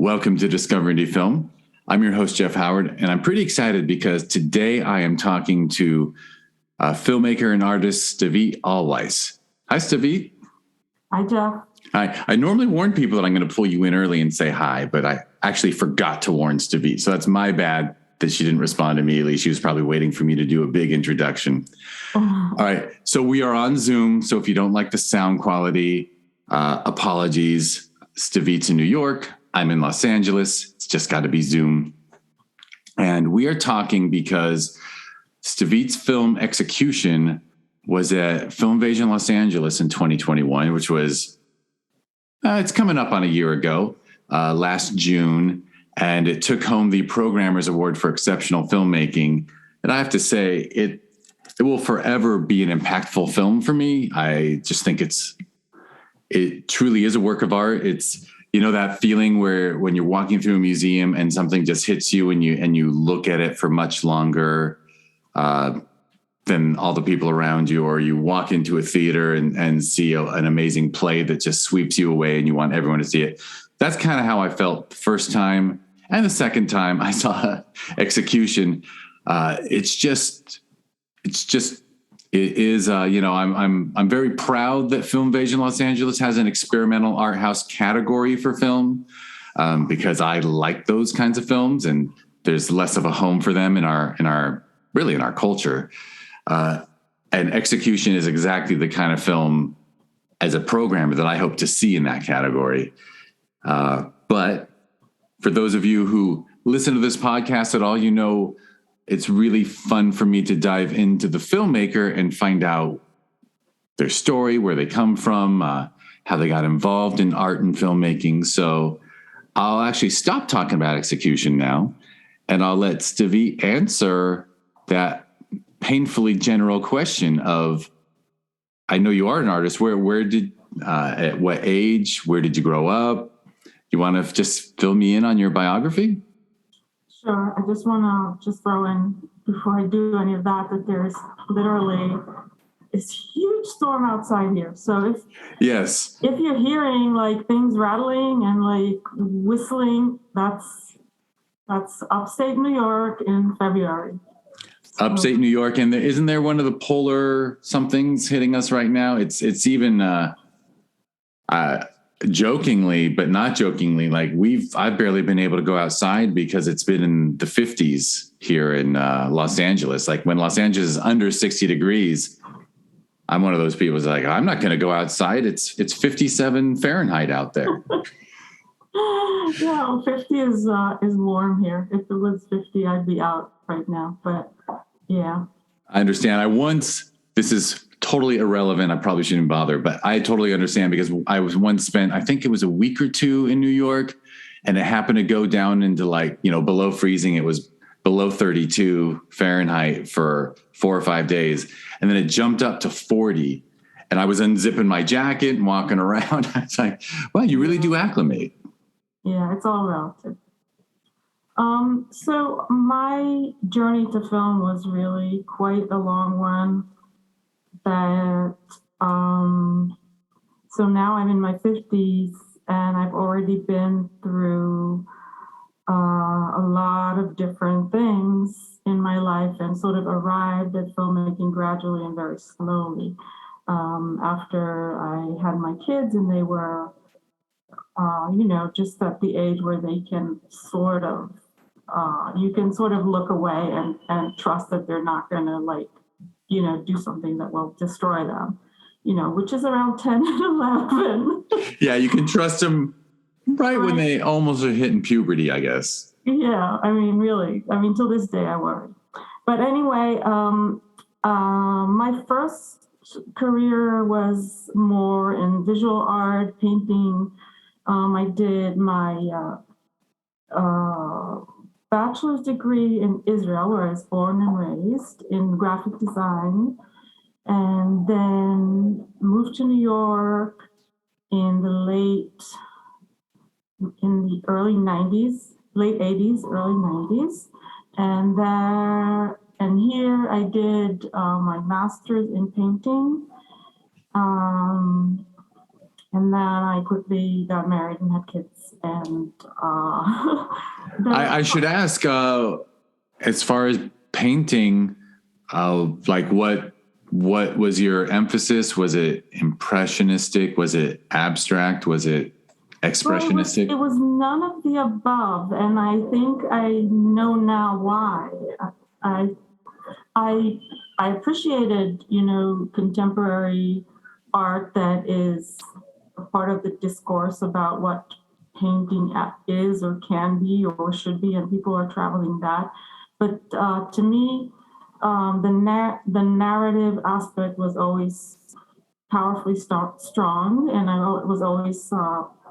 Welcome to Discover Indie Film. I'm your host, Jeff Howard, and I'm pretty excited because today I am talking to filmmaker and artist Stavit Allweis. Hi, Stavit. Hi, Jeff. Hi. I normally warn people that I'm going to pull you in early and say hi, but I actually forgot to warn Stavit. So that's my bad that she didn't respond immediately. She was probably waiting for me to do a big introduction. All right. So we are on Zoom. So if you don't like the sound quality, apologies. Stavit's in New York. I'm in Los Angeles. It's just got to be Zoom. And we are talking because Stavit's film Execution was at Film Invasion Los Angeles in 2021, which was, it's coming up on a year ago, last June. And it took home the Programmers Award for Exceptional Filmmaking. And I have to say, it will forever be an impactful film for me. I just think it truly is a work of art. It's, you know, that feeling where when you're walking through a museum and something just hits you and you look at it for much longer than all the people around you, or you walk into a theater and see an amazing play that just sweeps you away and you want everyone to see it. That's kind of how I felt the first time. And the second time I saw Execution. It is, I'm very proud that Film Invasion Los Angeles has an experimental art house category for film because I like those kinds of films, and there's less of a home for them in our culture. And Execution is exactly the kind of film as a programmer that I hope to see in that category. But for those of you who listen to this podcast at all, you know, it's really fun for me to dive into the filmmaker and find out their story, where they come from, how they got involved in art and filmmaking. So I'll actually stop talking about Execution now, and I'll let Stavit answer that painfully general question of, I know you are an artist. At what age, where did you grow up? You want to just fill me in on your biography? Sure. I just want to throw in, before I do any of that, there's literally this huge storm outside here. So if you're hearing like things rattling and like whistling, that's upstate New York in February. Upstate New York, and isn't there one of the polar somethings hitting us right now? It's even jokingly, but not jokingly, like I've barely been able to go outside because it's been in the 50s here in Los Angeles. Like when Los Angeles is under 60 degrees, I'm one of those people who's like, I'm not going to go outside. It's 57 Fahrenheit out there. Yeah, 50 is warm here. If it was 50, I'd be out right now. But yeah, I understand. This is totally irrelevant. I probably shouldn't bother, but I totally understand because I was once spent, I think it was a week or two in New York, and it happened to go down into below freezing. It was below 32 Fahrenheit for 4 or 5 days. And then it jumped up to 40, and I was unzipping my jacket and walking around. I was like, well, you really do acclimate. Yeah, it's all relative. So my journey to film was really quite a long one. So now I'm in my 50s, and I've already been through a lot of different things in my life and sort of arrived at filmmaking gradually and very slowly. After I had my kids and they were, just at the age where they can you can sort of look away and trust that they're not going to do something that will destroy them, which is around 10 and 11. Yeah, you can trust them right when they almost are hitting puberty, I guess. Yeah, really. Till this day I worry. But anyway, my first career was more in visual art, painting. I did my bachelor's degree in Israel, where I was born and raised, in graphic design, and then moved to New York in the early 90s, late 80s, early 90s. And here I did my master's in painting. And then I quickly got married and had kids. And I should ask, as far as painting, like what was your emphasis? Was it impressionistic? Was it abstract? Was it expressionistic? It was none of the above, and I think I know now why. I I appreciated, contemporary art that is a part of the discourse about what painting is or can be or should be, and people are traveling that. But to me, the narrative aspect was always powerfully strong, and I was always,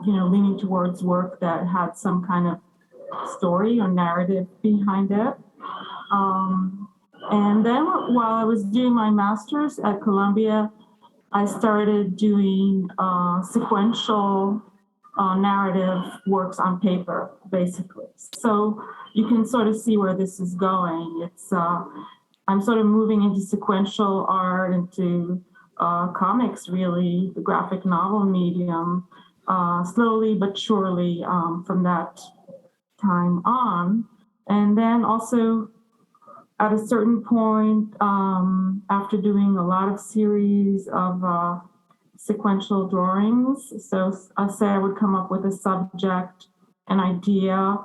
leaning towards work that had some kind of story or narrative behind it. And then while I was doing my master's at Columbia, I started doing sequential narrative works on paper, basically. So you can sort of see where this is going. I'm sort of moving into sequential art, into comics, really, the graphic novel medium, slowly but surely from that time on. And then also at a certain point, after doing a lot of series of sequential drawings, so I say I would come up with a subject, an idea,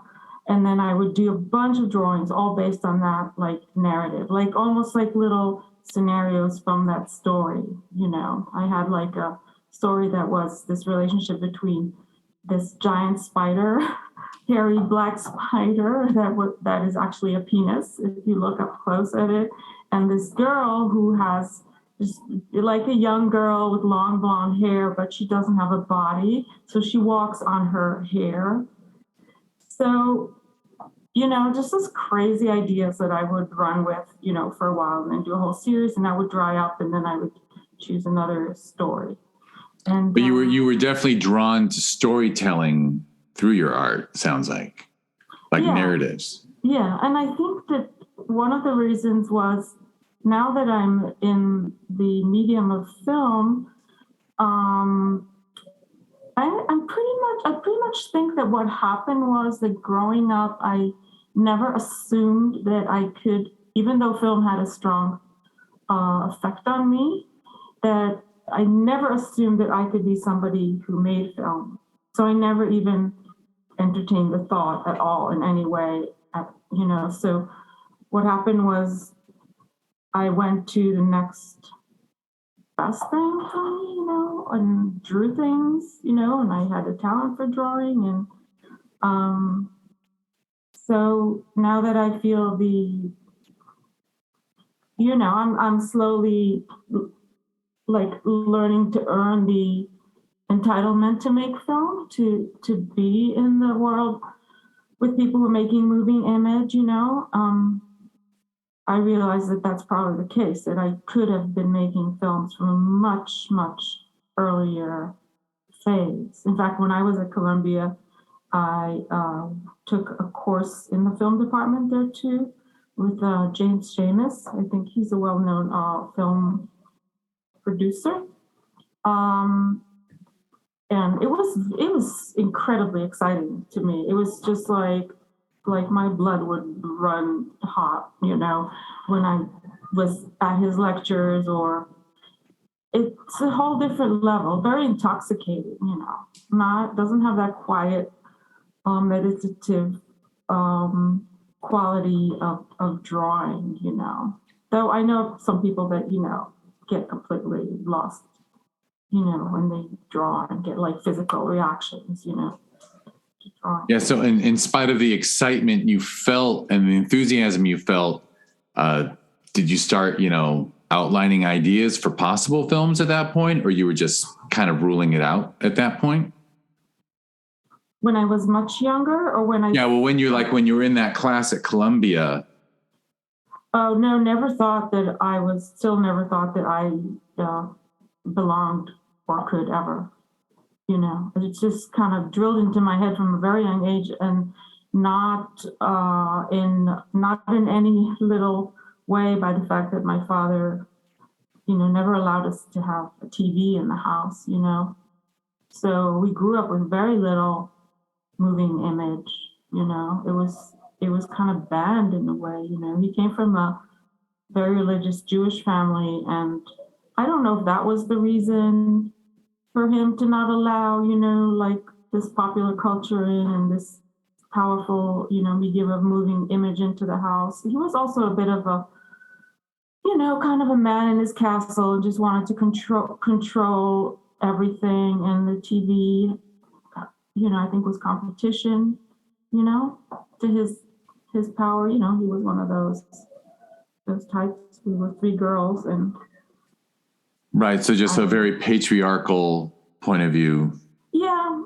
and then I would do a bunch of drawings all based on that like narrative, like almost like little scenarios from that story. I had like a story that was this relationship between this giant spider, hairy black spider that is actually a penis if you look up close at it, and this girl who has just like a young girl with long blonde hair, but she doesn't have a body, so she walks on her hair. So, just those crazy ideas that I would run with, for a while and then do a whole series, and that would dry up, and then I would choose another story. But you were definitely drawn to storytelling through your art, sounds like narratives. Yeah, and I think that one of the reasons was, now that I'm in the medium of film, I pretty much think that what happened was that growing up, I never assumed that I could, even though film had a strong effect on me, that I never assumed that I could be somebody who made film. So I never even entertained the thought at all in any way, So what happened was I went to the next best thing for me, and drew things, and I had a talent for drawing. And so now that I feel I'm slowly like learning to earn the entitlement to make film, to be in the world with people who are making moving image, I realized that that's probably the case, that I could have been making films from a much, much earlier phase. In fact, when I was at Columbia, I took a course in the film department there too with James Seamus. I think he's a well-known film producer. And it was incredibly exciting to me. It was just like my blood would run hot, when I was at his lectures, or it's a whole different level, very intoxicating, doesn't have that quiet, meditative quality of drawing, Though I know some people that, get completely lost, when they draw and get like physical reactions, Yeah. So in spite of the excitement you felt and the enthusiasm you felt, did you start, outlining ideas for possible films at that point, or you were just kind of ruling it out at that point? When I was much younger, or when when you were in that class at Columbia. Oh, no, never thought that I belonged or could ever. It's just kind of drilled into my head from a very young age, and not in any little way by the fact that my father, never allowed us to have a TV in the house, So we grew up with very little moving image, it was kind of banned in a way, He came from a very religious Jewish family, and I don't know if that was the reason for him to not allow, like this popular culture in and this powerful, medium of moving image into the house. He was also a bit of a, kind of a man in his castle and just wanted to control everything. And the TV, I think was competition, to his power. He was one of those types. We were three girls, and right. So just a very patriarchal point of view. Yeah.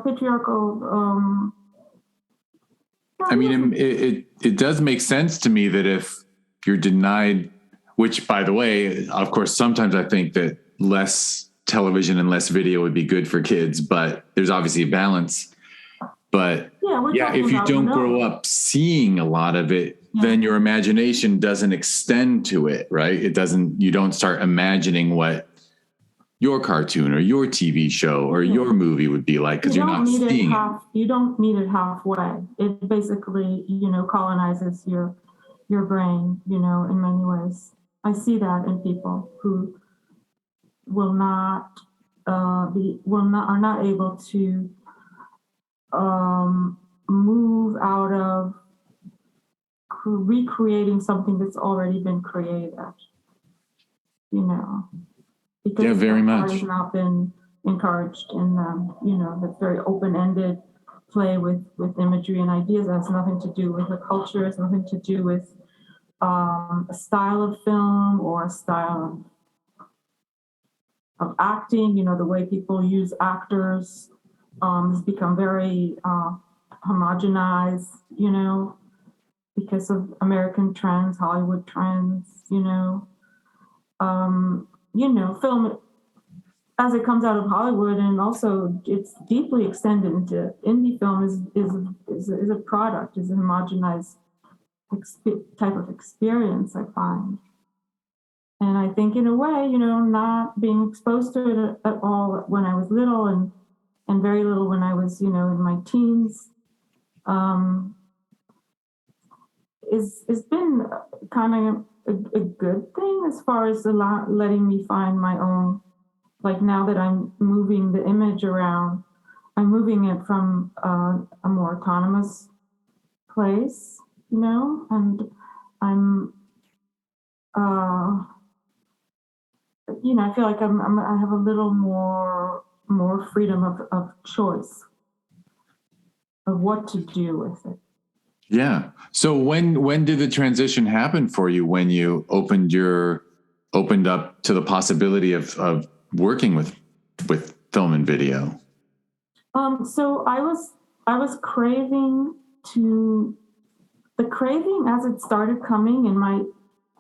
Patriarchal. I mean, it does make sense to me that if you're denied, which, by the way, of course, sometimes I think that less television and less video would be good for kids, but there's obviously a balance. But if you don't grow up seeing a lot of it, then your imagination doesn't extend to it, right? You don't start imagining what your cartoon or your TV show or your movie would be like, because you're not seeing it. You don't meet it halfway. It basically, colonizes your brain, in many ways. I see that in people who are not able to move out of recreating something that's already been created, because very much has not been encouraged in them, that's very open-ended play with imagery and ideas. It has nothing to do with the culture. It has nothing to do with a style of film or a style of acting. The way people use actors has become very homogenized, because of American trends, Hollywood trends, film as it comes out of Hollywood, and also it's deeply extended into indie film is a product, is a homogenized type of experience, I find. And I think in a way, not being exposed to it at all when I was little and very little when I was, in my teens, is been kind of a good thing as far as letting me find my own. Like now that I'm moving the image around, I'm moving it from a more autonomous place, and I'm, I feel like I have a little more freedom of choice of what to do with it. Yeah. So when did the transition happen for you, when you opened up to the possibility of working with film and video? So I was craving as it started coming in my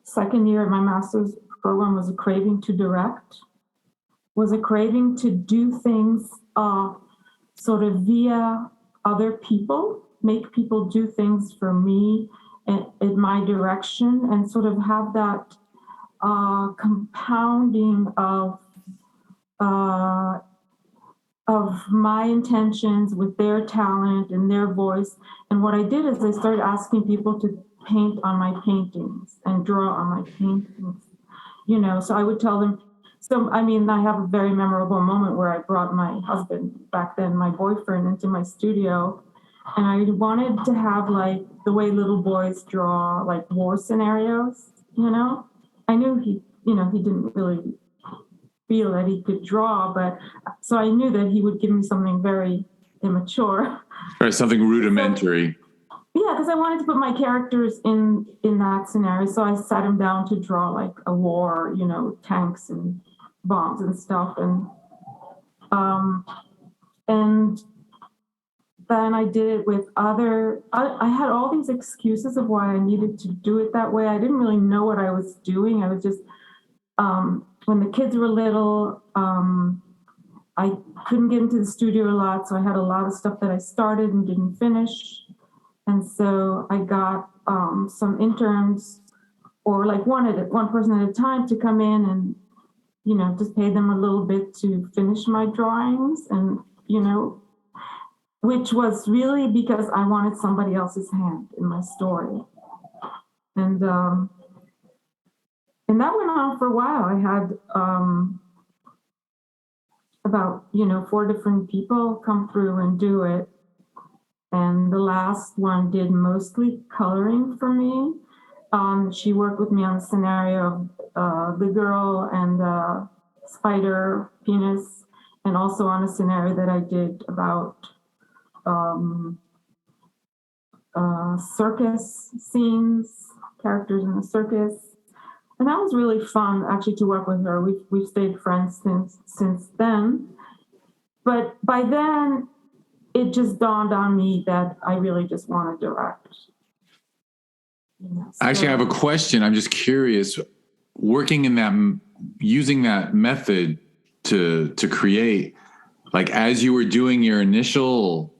second year of my master's program, was a craving to direct, was a craving to do things sort of via other people, make people do things for me in my direction, and sort of have that compounding of my intentions with their talent and their voice. And what I did is I started asking people to paint on my paintings and draw on my paintings, so I would tell them. So, I have a very memorable moment where I brought my husband, back then my boyfriend, into my studio, and I wanted to have like the way little boys draw like war scenarios, I knew he didn't really feel that he could draw, but so I knew that he would give me something very immature. Right, something rudimentary. Because I wanted to put my characters in that scenario. So I sat him down to draw like a war, tanks and bombs and stuff. And then I did it with I had all these excuses of why I needed to do it that way. I didn't really know what I was doing. I was just, when the kids were little, I couldn't get into the studio a lot. So I had a lot of stuff that I started and didn't finish. And so I got some interns, or like one person at a time, to come in just pay them a little bit to finish my drawings, and, which was really because I wanted somebody else's hand in my story. And that went on for a while. I had about 4 different people come through and do it. And the last one did mostly coloring for me. She worked with me on the scenario of the girl and the spider penis, and also on a scenario that I did about circus scenes, characters in the circus. And that was really fun, actually, to work with her. We've stayed friends since then. But by then, it just dawned on me that I really just want to direct. Actually, I have a question. I'm just curious. Working in that, using that method to create, like as you were doing your initial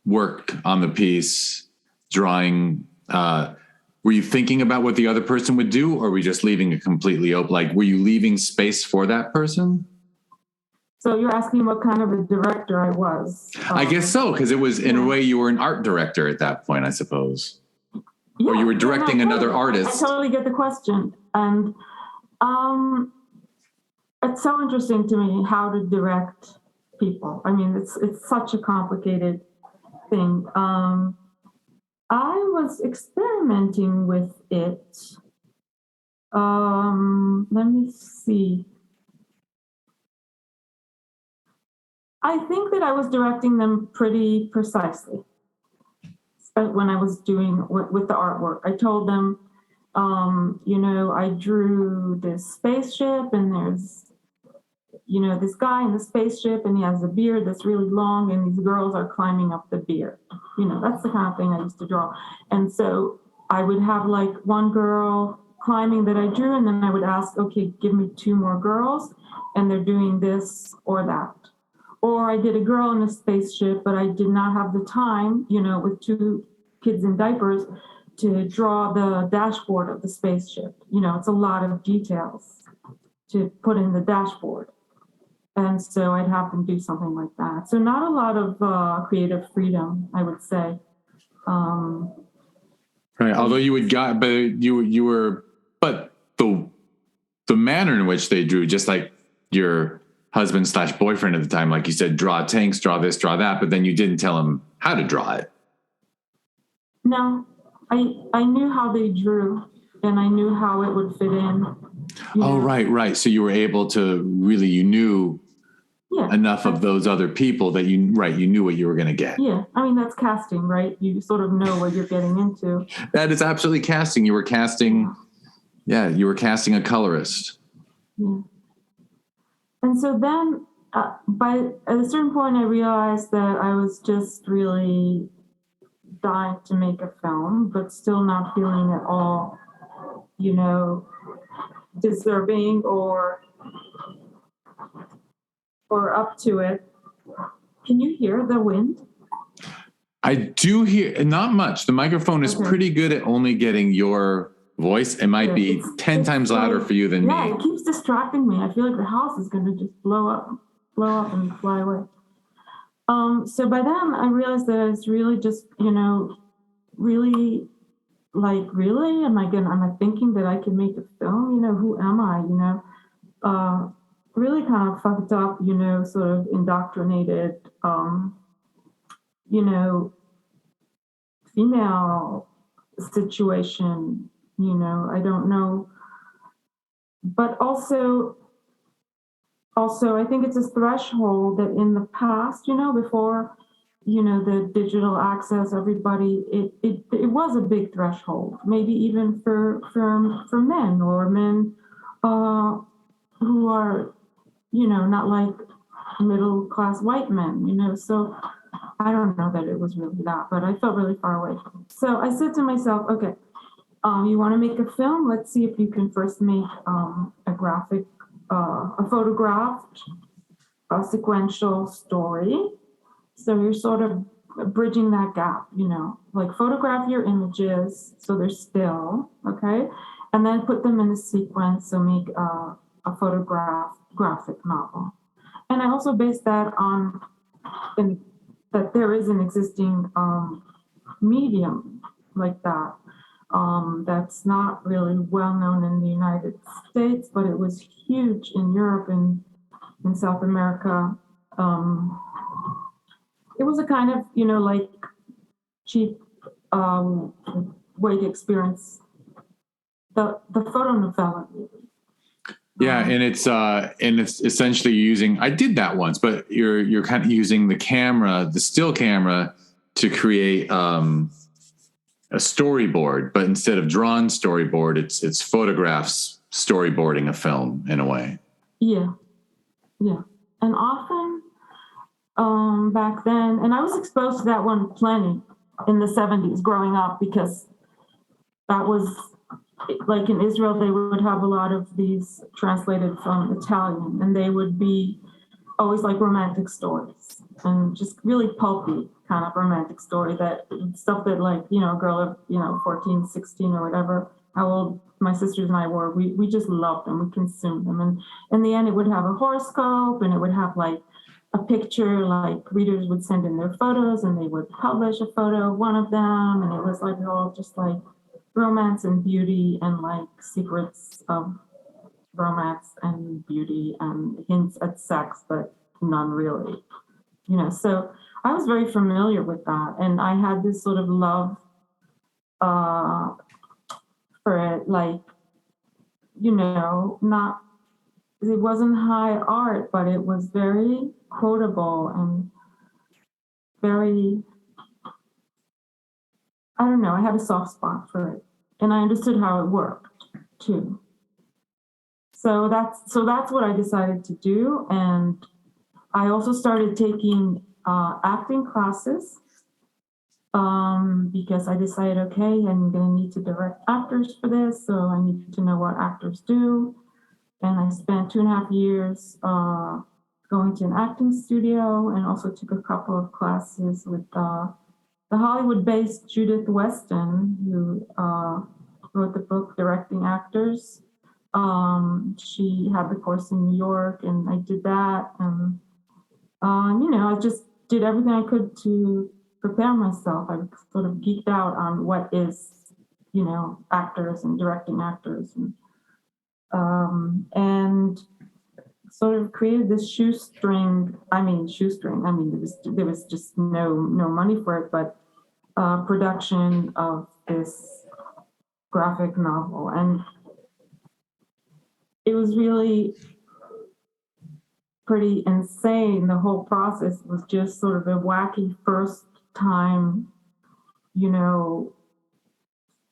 work on the piece, drawing, were you thinking about what the other person would do, or were you just leaving it completely open? Like, were you leaving space for that person? So you're asking what kind of a director I was? I guess so, because it was, in a way, you were an art director at that point, I suppose. Or you were directing another artist. I totally get the question. And it's so interesting to me how to direct people. I mean, it's such a complicated thing. I was experimenting with it. Let me see. I think that I was directing them pretty precisely when I was doing with the artwork. I told them, I drew this spaceship, and there's, this guy in the spaceship, and he has a beard that's really long, and these girls are climbing up the beard. That's the kind of thing I used to draw. And so I would have like one girl climbing that I drew, and then I would ask, okay, give me 2 more girls, and they're doing this or that. Or I did a girl in a spaceship, but I did not have the time, with 2 kids in diapers, to draw the dashboard of the spaceship. It's a lot of details to put in the dashboard. And so I'd have them do something like that. So not a lot of creative freedom, I would say. Right. Although you would but the manner in which they drew, just like your husband/boyfriend at the time, like you said, draw tanks, draw this, draw that, but then you didn't tell him how to draw it. No, I knew how they drew, and I knew how it would fit in. Right. So you were able to really, you knew enough of those other people that you knew what you were going to get. Yeah. I mean, that's casting, right? You sort of know what you're getting into. That is absolutely casting. You were casting. Yeah. You were casting a colorist. Yeah. And so then at a certain point, I realized that I was just really dying to make a film, but still not feeling at all, deserving or up to it. Can you hear the wind? I do hear, not much. The microphone is pretty good at only getting your voice. It might be 10 times louder for you than me. Yeah, it keeps distracting me. I feel like the house is going to just blow up and fly away. So by then I realized that it's really just, really, like, really, am I thinking that I can make a film? Who am I? Really kind of fucked up, sort of indoctrinated, female situation, I don't know. But also I think it's a threshold that in the past, before, the digital access, everybody, it was a big threshold, maybe even for men or men who are, not like middle-class white men, so I don't know that it was really that, but I felt really far away from it. So I said to myself, okay, you want to make a film? Let's see if you can first make a photographed, sequential story. So you're sort of bridging that gap, like photograph your images so they're still, okay? And then put them in a sequence, so make a photograph graphic novel. And I also based that on that there is an existing medium like that. That's not really well known in the United States, but it was huge in Europe and in South America. It was a kind of, like cheap way to experience the photonovela. Yeah, and it's essentially using. I did that once, but you're kind of using the still camera, to create a storyboard. But instead of drawn storyboard, it's photographs storyboarding a film in a way. Yeah, and often back then, and I was exposed to that one plenty in the 70s growing up, because that was like in Israel, they would have a lot of these translated from Italian, and they would be always like romantic stories, and just really pulpy kind of romantic story, that stuff that, like, a girl of 14, 16 or whatever, how old my sisters and I were, we just loved them, we consumed them. And in the end, it would have a horoscope, and it would have like a picture, like readers would send in their photos, and they would publish a photo of one of them, and it was like all just like romance and beauty, and like secrets of romance and beauty and hints at sex, but none really. So I was very familiar with that, and I had this sort of love for it, like, not, it wasn't high art, but it was very quotable and very, I don't know, I had a soft spot for it, and I understood how it worked too. So that's what I decided to do. And I also started taking acting classes, because I decided, okay, I'm going to need to direct actors for this, so I need to know what actors do. And I spent 2.5 years going to an acting studio, and also took a couple of classes with the Hollywood-based Judith Weston, who wrote the book Directing Actors. She had the course in New York, and I did that. And, I just did everything I could to prepare myself. I sort of geeked out on what is, actors and directing actors. And sort of created this shoestring. There was just no money for it, but production of this graphic novel. And it was really pretty insane. The whole process was just sort of a wacky first time,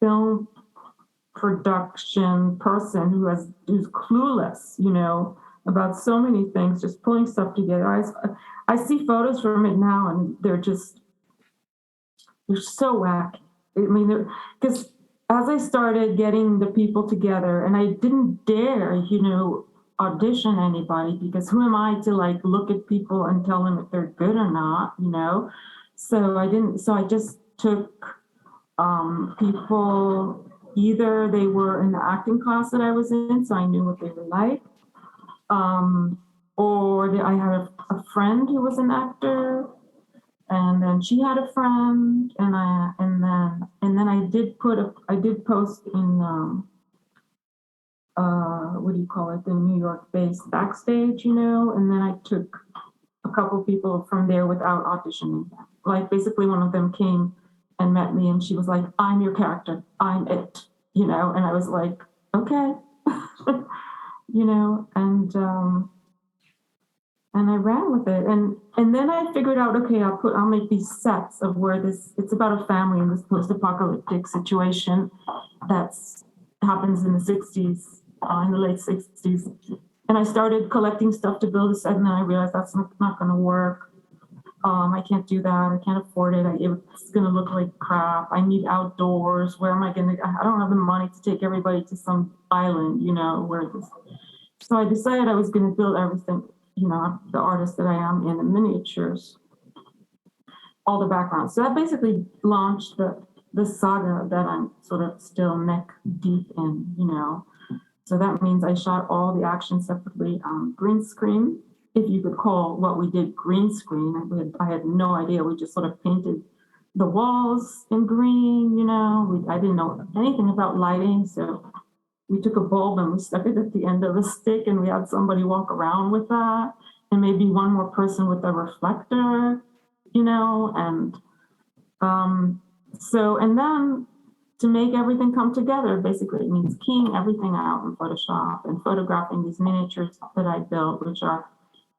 film production person who's clueless, about so many things, just pulling stuff together. I see photos from it now, and they're so wacky. Because as I started getting the people together, and I didn't dare, audition anybody, because who am I to like look at people and tell them if they're good or not, So I just took people, either they were in the acting class that I was in, so I knew what they were like, or I had a friend who was an actor, and then she had a friend, and then I did post in the New York-based Backstage, and then I took a couple people from there without auditioning. Like, basically one of them came and met me, and she was like, "I'm your character, I'm it," and I was like, okay, and I ran with it, and then I figured out, okay, I'll make these sets of where it's about a family in this post-apocalyptic situation that's happens in the 60s, in the late 60s. And I started collecting stuff to build a set, and then I realized that's not going to work. I can't do that. I can't afford it. It's going to look like crap. I need outdoors. Where am I going to? I don't have the money to take everybody to some island, where this. So I decided I was going to build everything, the artist that I am, in the miniatures, all the backgrounds. So that basically launched the saga that I'm sort of still neck deep in, So that means I shot all the action separately on green screen, if you could call what we did green screen. I had no idea. We just sort of painted the walls in green, I didn't know anything about lighting. So we took a bulb and we stuck it at the end of a stick, and we had somebody walk around with that, and maybe one more person with a reflector, and and then to make everything come together, basically it means keying everything out in Photoshop and photographing these miniatures that I built, which are,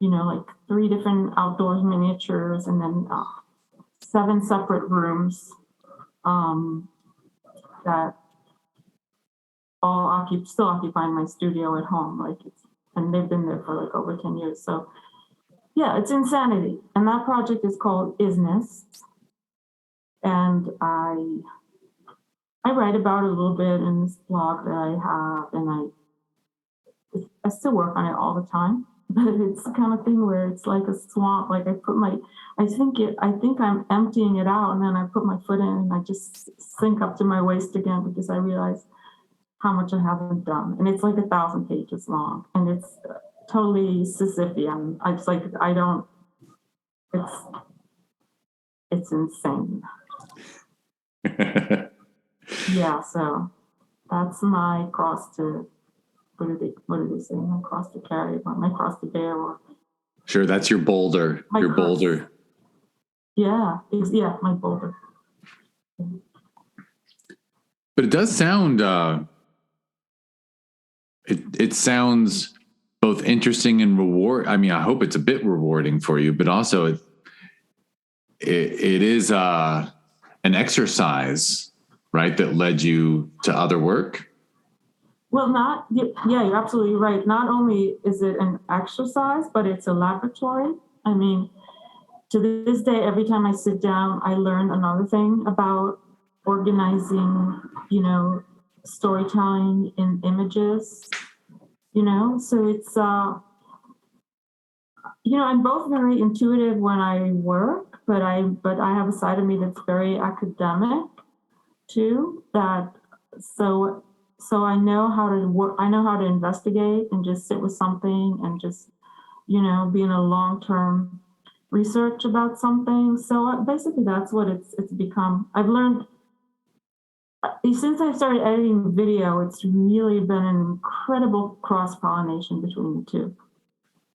like 3 different outdoors miniatures, and then 7 separate rooms that all still occupying my studio at home. And they've been there for over 10 years. So yeah, it's insanity. And that project is called Isness. And I write about it a little bit in this blog that I have, and I still work on it all the time. But it's the kind of thing where it's like a swamp. Like I think I'm emptying it out, and then I put my foot in and I just sink up to my waist again, because I realize how much I haven't done. And it's like 1,000 pages long, and it's totally Sisyphean. It's insane. Yeah, so that's my cross to, what do they say? My cross to carry, or my cross to bear, or sure, that's your boulder. Your cross. Boulder. Yeah, my boulder. But it does sound it sounds both interesting and reward. I mean, I hope it's a bit rewarding for you, but also it is an exercise, right, that led you to other work? Well, you're absolutely right. Not only is it an exercise, but it's a laboratory. I mean, to this day, every time I sit down, I learn another thing about organizing, storytelling in images, so it's, I'm both very intuitive when I work, but I have a side of me that's very academic too, so I know how to work. I know how to investigate and just sit with something and just, be in a long-term research about something. So basically that's what it's become. I've learned, since I started editing video, it's really been an incredible cross-pollination between the two.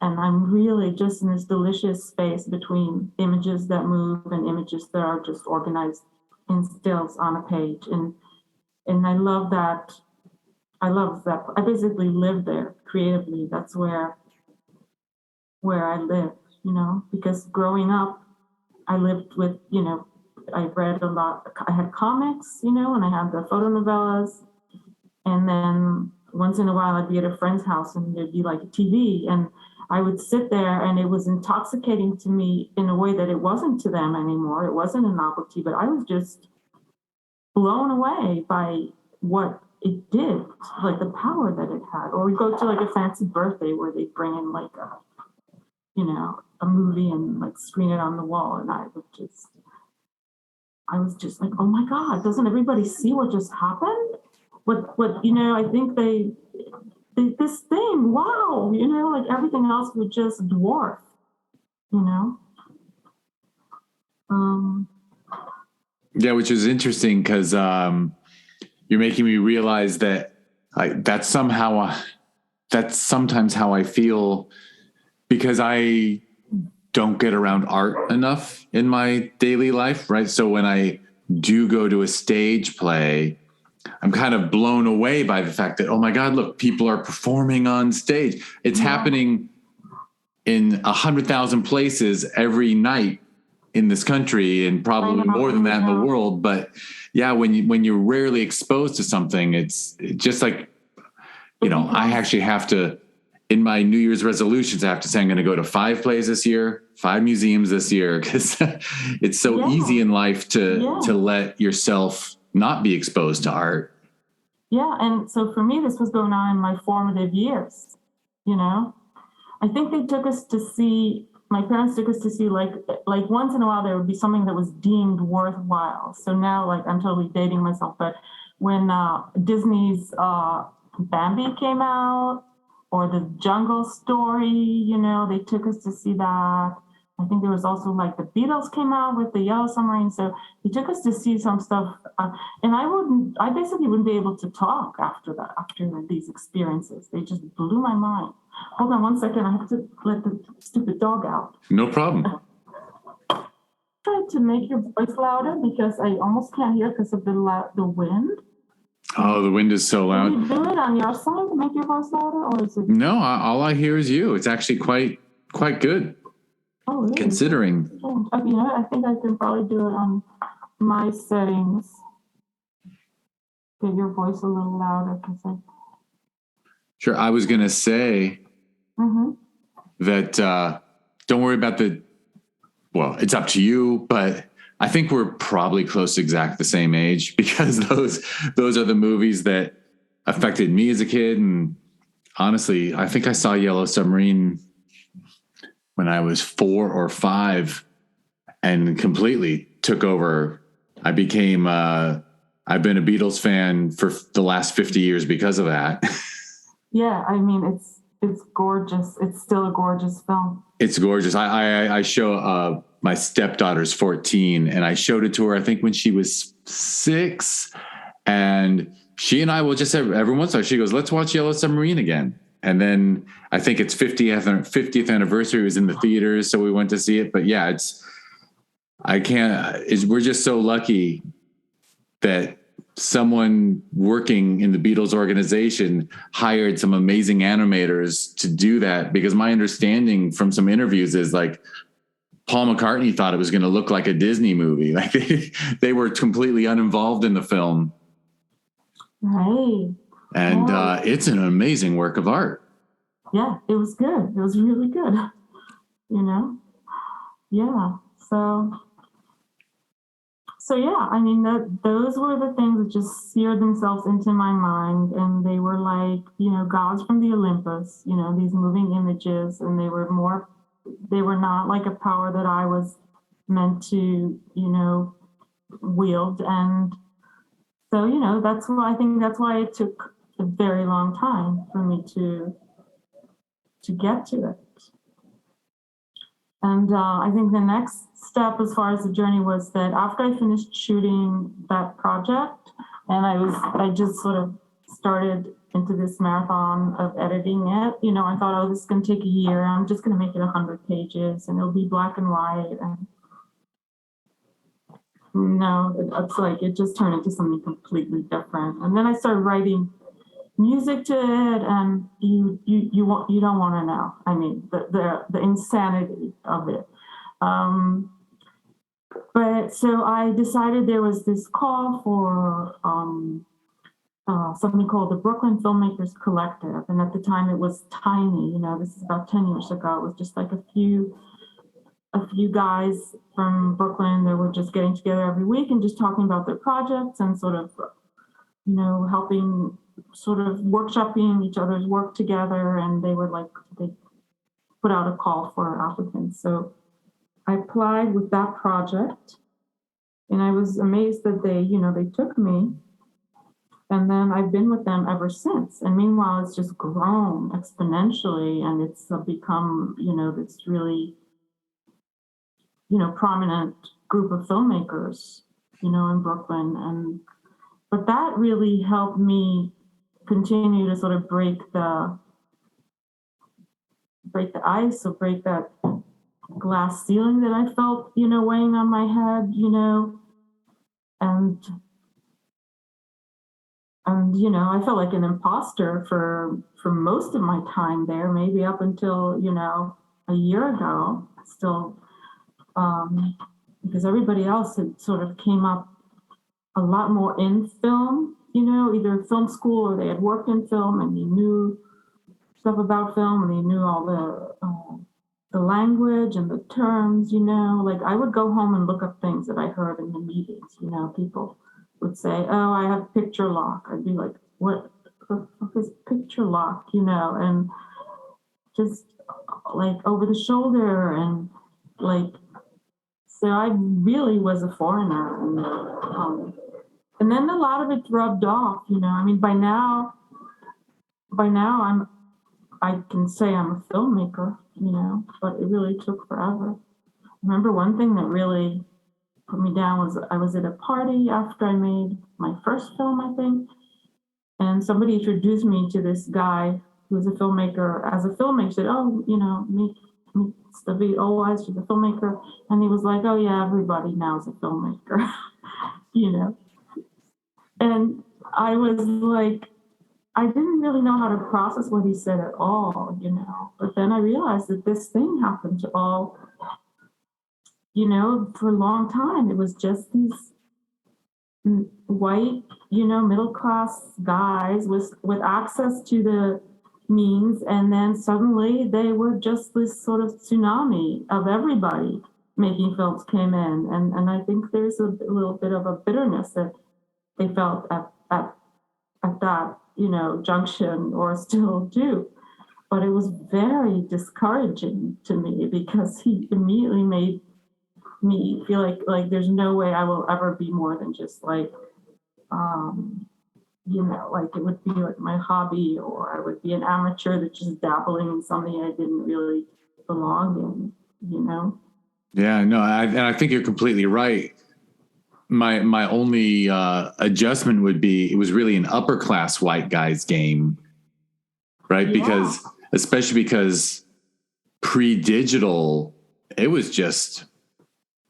And I'm really just in this delicious space between images that move and images that are just organized in stills on a page. And I love that. I basically live there creatively. That's where I live, because growing up, I lived with, I read a lot. I had comics, and I had the photo novellas. And then once in a while, I'd be at a friend's house and there'd be like a TV, and I would sit there, and it was intoxicating to me in a way that it wasn't to them anymore. It wasn't a novelty, but I was just blown away by what it did, like the power that it had. Or we go to like a fancy birthday where they bring in like a movie and like screen it on the wall, and I was just like, oh my God, doesn't everybody see what just happened? What I think they this thing, wow, like everything else would just dwarf, Yeah, which is interesting because you're making me realize that that's sometimes how I feel, because I don't get around art enough in my daily life, right? So when I do go to a stage play, I'm kind of blown away by the fact that, oh my God, look, people are performing on stage. It's happening in 100,000 places every night in this country, and probably more than that in the world. But yeah, when you're rarely exposed to something, it's just like, I actually have to, in my New Year's resolutions, I have to say I'm going to go to 5 plays this year, 5 museums this year, because it's so easy in life to let yourself not be exposed to art. Yeah, and so for me, this was going on in my formative years. I think they took us to see. My parents took us to see like once in a while there would be something that was deemed worthwhile. So now, like, I'm totally dating myself, but when Disney's Bambi came out, or the Jungle Story, they took us to see that. I think there was also like the Beatles came out with the Yellow Submarine. So he took us to see some stuff. And I basically wouldn't be able to talk after these experiences. They just blew my mind. Hold on one second. I have to let the stupid dog out. No problem. Try to make your voice louder because I almost can't hear because of the wind. Oh, the wind is so loud. Can you do it on your side to make your voice louder, or is it? No, all I hear is you. It's actually quite good. Oh, really? Considering. I think I can probably do it on my settings. Get your voice a little louder because Sure. I was going to say that don't worry about well, it's up to you, but I think we're probably close to exact the same age because those are the movies that affected me as a kid. And honestly, I think I saw Yellow Submarine when I was 4 or 5 and completely took over. I've been a Beatles fan for the last 50 years because of that. Yeah, I mean, it's gorgeous. It's still a gorgeous film. It's gorgeous. I show my stepdaughter's 14, and I showed it to her, I think, when she was 6. And she and I will just every once in a while, she goes, let's watch Yellow Submarine again. And then I think its 50th anniversary was in the theaters, so we went to see it. But yeah, we're just so lucky that someone working in the Beatles organization hired some amazing animators to do that, because my understanding from some interviews is like Paul McCartney thought it was going to look like a Disney movie. Like they were completely uninvolved in the film. Right. And it's an amazing work of art. Yeah, it was good. It was really good. Yeah. So yeah, I mean, those were the things that just seared themselves into my mind, and they were like, gods from the Olympus, these moving images, and they were not like a power that I was meant to, wield. And so, that's why it took a very long time for me to get to it. And I think the next step as far as the journey was that after I finished shooting that project, and I just sort of started into this marathon of editing it, I thought, this is going to take a year. I'm just going to make it 100 pages and it'll be black and white. And no, it's like it just turned into something completely different. And then I started writing music to it, and you don't want to know. I mean, the insanity of it. But so I decided there was this call for something called the Brooklyn Filmmakers Collective, and at the time it was tiny. This is about 10 years ago. It was just like a few guys from Brooklyn that were just getting together every week and just talking about their projects and sort of, helping, sort of workshopping each other's work together. And they put out a call for applicants. So I applied with that project, and I was amazed that they took me. And then I've been with them ever since. And meanwhile, it's just grown exponentially, and it's become, this really, prominent group of filmmakers, in Brooklyn. But that really helped me continue to sort of break the ice, or break that glass ceiling that I felt, weighing on my head, and I felt like an imposter for most of my time there, maybe up until, a year ago, still, because everybody else had sort of came up a lot more in film, either film school or they had worked in film and they knew stuff about film and they knew all the language and the terms, like I would go home and look up things that I heard in the meetings, people would say, oh, I have picture lock. I'd be like, what the fuck is picture lock, and just like over the shoulder, and like, so I really was a foreigner. And then a lot of it rubbed off, I mean, by now, by now I can say I'm a filmmaker, but it really took forever. I remember one thing that really put me down was I was at a party after I made my first film, I think, and somebody introduced me to this guy who was a filmmaker. As a filmmaker, said, "Oh, meet Stavit Allweis, she's a filmmaker," and he was like, "Oh yeah, everybody now is a filmmaker," you know. And I was like, I didn't really know how to process what he said at all, But then I realized that this thing happened to all, for a long time. It was just these white, middle class guys with access to the means, and then suddenly they were just this sort of tsunami of everybody making films came in, and I think there's a little bit of a bitterness that they felt at that junction, or still do. But it was very discouraging to me because he immediately made me feel like there's no way I will ever be more than just like like it would be like my hobby, or I would be an amateur that's just dabbling in something I didn't really belong in. Yeah, no, and I think you're completely right. My only adjustment would be it was really an upper class white guy's game, right? Yeah. Especially because pre-digital, it was just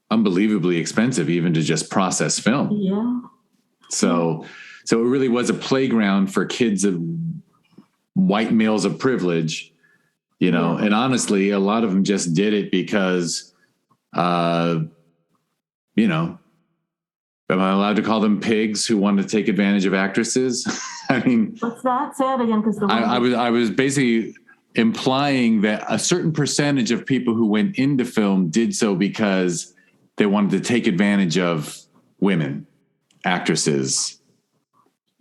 unbelievably expensive even to just process film. Yeah. So it really was a playground for kids of white males of privilege, and honestly, a lot of them just did it because, am I allowed to call them pigs who want to take advantage of actresses? I mean, what's that? Say it again, because I was basically implying that a certain percentage of people who went into film did so because they wanted to take advantage of women, actresses.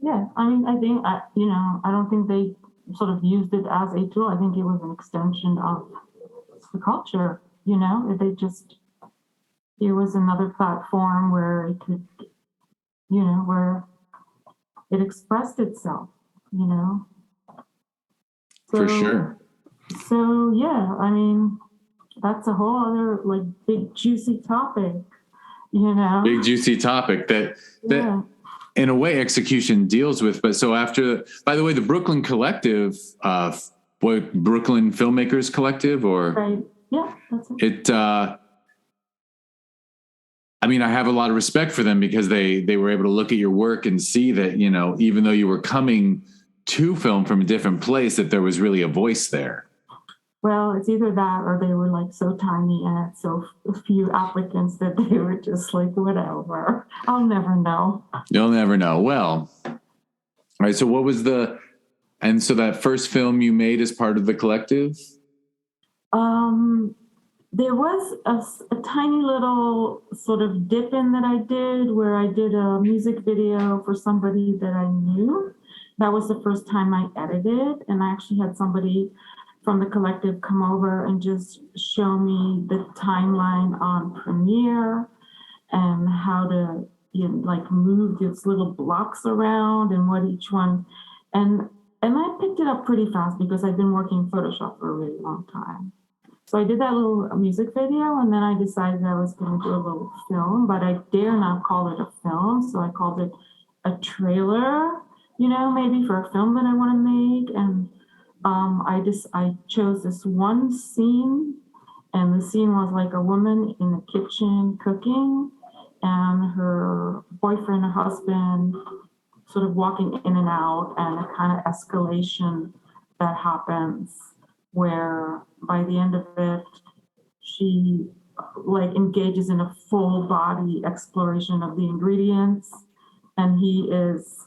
Yeah, I mean, I think I don't think they sort of used it as a tool. I think it was an extension of the culture. It was another platform where it could, where it expressed itself, For sure. So yeah, I mean, that's a whole other like big juicy topic, Big juicy topic that in a way execution deals with. But so after, by the way, the Brooklyn Collective, Brooklyn Filmmakers Collective, or right. Yeah, that's it. I mean, I have a lot of respect for them because they were able to look at your work and see that, even though you were coming to film from a different place, that there was really a voice there. Well, it's either that or they were like so tiny and had so few applicants that they were just like, whatever. I'll never know. You'll never know. Well, all right. So what was so that first film you made as part of the collective? There was a tiny little sort of dip in that I did where I did a music video for somebody that I knew. That was the first time I edited, and I actually had somebody from the collective come over and just show me the timeline on Premiere and how to move these little blocks around and what each one, and I picked it up pretty fast because I've been working in Photoshop for a really long time. So I did that little music video, and then I decided I was going to do a little film, but I dare not call it a film. So I called it a trailer, maybe for a film that I want to make. And I chose this one scene, and the scene was like a woman in the kitchen cooking, and her boyfriend or husband sort of walking in and out, and a kind of escalation that happens where by the end of it, she engages in a full body exploration of the ingredients, and he is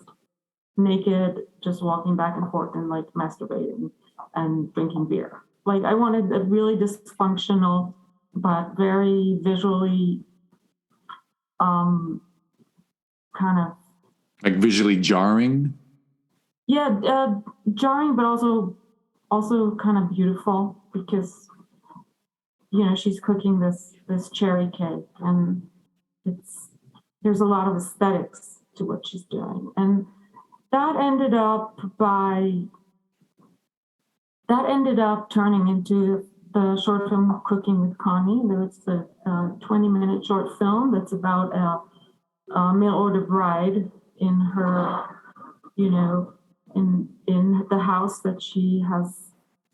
naked, just walking back and forth and masturbating and drinking beer. I wanted a really dysfunctional, but very visually, kind of visually jarring. Yeah, jarring, but also kind of beautiful because she's cooking this cherry cake, and there's a lot of aesthetics to what she's doing, and that ended up by that ended up turning into the short film Cooking with Connie. It's a 20-minute short film that's about a mail order bride in her, you know, in the house that she has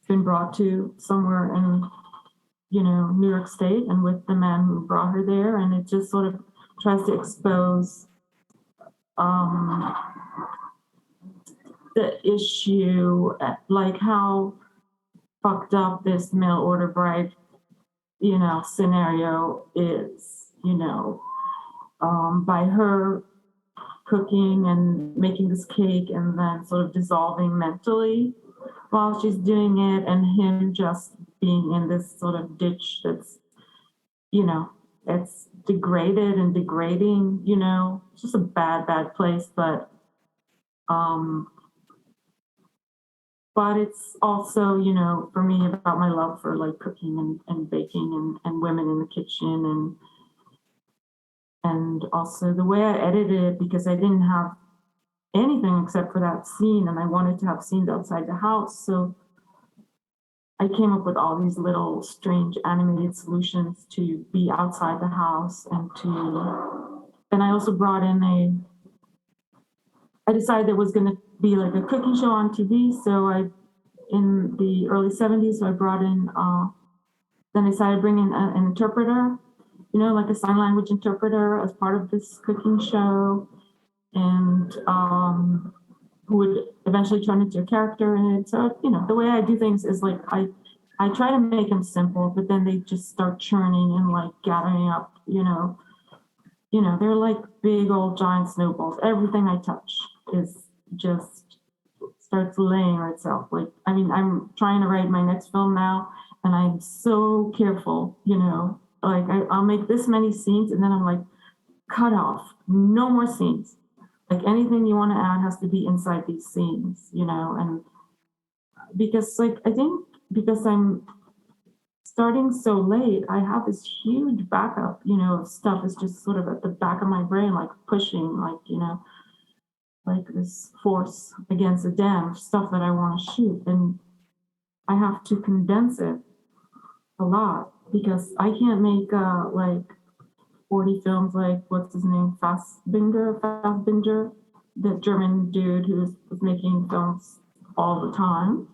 been brought to somewhere in, New York State, and with the man who brought her there. And it just sort of tries to expose um, the issue, like how fucked up this mail order bride, scenario is, by her cooking and making this cake and then sort of dissolving mentally while she's doing it, and him just being in this sort of ditch that's, it's degraded and degrading, it's just a bad, bad place. Um, but it's also, for me, about my love for like cooking and baking and women in the kitchen, and also the way I edited it, because I didn't have anything except for that scene, and I wanted to have scenes outside the house. So I came up with all these little strange animated solutions to be outside the house, and I also brought in I decided there was going to be like a cooking show on TV. So in the early 70s, so I brought in, then I decided to bring in an interpreter, like a sign language interpreter as part of this cooking show, and who would eventually turn into a character in it. So, the way I do things is like I try to make them simple, but then they just start churning and like gathering up, they're like big old giant snowballs. Everything I touch is just starts laying itself. Like, I mean, I'm trying to write my next film now, and I'm so careful, like I'll make this many scenes, and then I'm like, cut off, no more scenes. Like anything you want to add has to be inside these scenes, and because like I think because I'm starting so late, I have this huge backup, of stuff is just sort of at the back of my brain, like pushing, like, like this force against a dam, stuff that I want to shoot. And I have to condense it a lot because I can't make like 40 films like, what's his name, Fassbinder, the German dude who was making films all the time,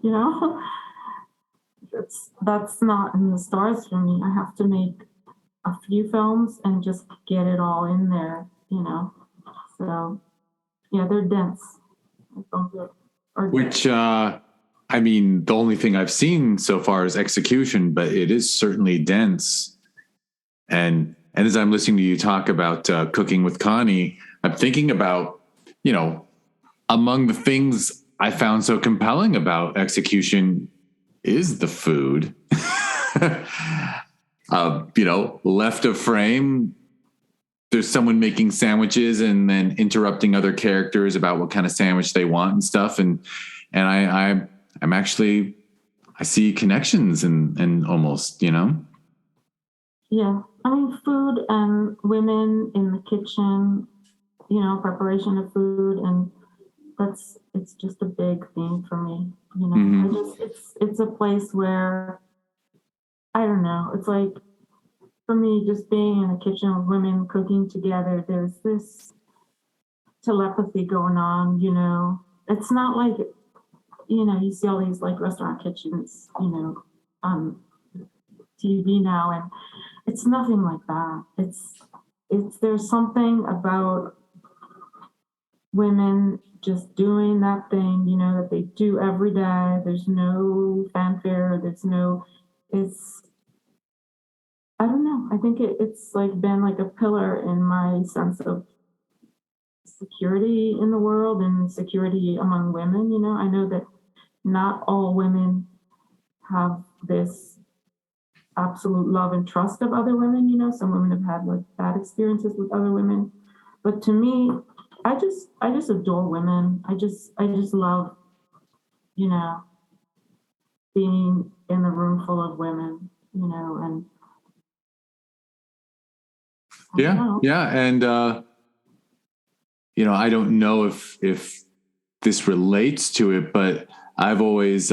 that's not in the stars for me. I have to make a few films and just get it all in there, So yeah, they're dense. Which I mean, the only thing I've seen so far is Execution, but it is certainly dense. And as I'm listening to you talk about Cooking with Connie, I'm thinking about, among the things I found so compelling about Execution is the food. Left of frame, there's someone making sandwiches and then interrupting other characters about what kind of sandwich they want and stuff. And I'm actually, I see connections and almost, Yeah. I mean, food and women in the kitchen, preparation of food. And it's just a big theme for me. Mm-hmm. It's a place where, I don't know, it's like, for me, just being in a kitchen with women cooking together, there's this telepathy going on, It's not like, you see all these like restaurant kitchens, on TV now, and it's nothing like that. There's something about women just doing that thing, that they do every day. There's no fanfare. I don't know. I think it's like been like a pillar in my sense of security in the world and security among women. I know that not all women have this absolute love and trust of other women. Some women have had like bad experiences with other women, but to me, I just adore women. I just love, being in a room full of women, and yeah. And, I don't know if this relates to it, but I've always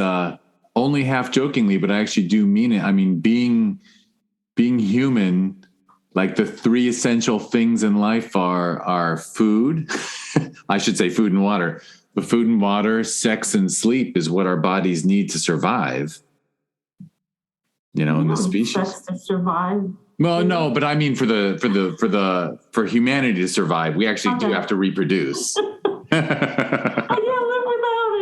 only half jokingly, but I actually do mean it. I mean, being human, like the three essential things in life are food. I should say food and water. But food and water, sex and sleep is what our bodies need to survive. You know, in the species. Sex to survive. Well, no, but I mean for humanity to survive, we actually do have to reproduce. I can't live without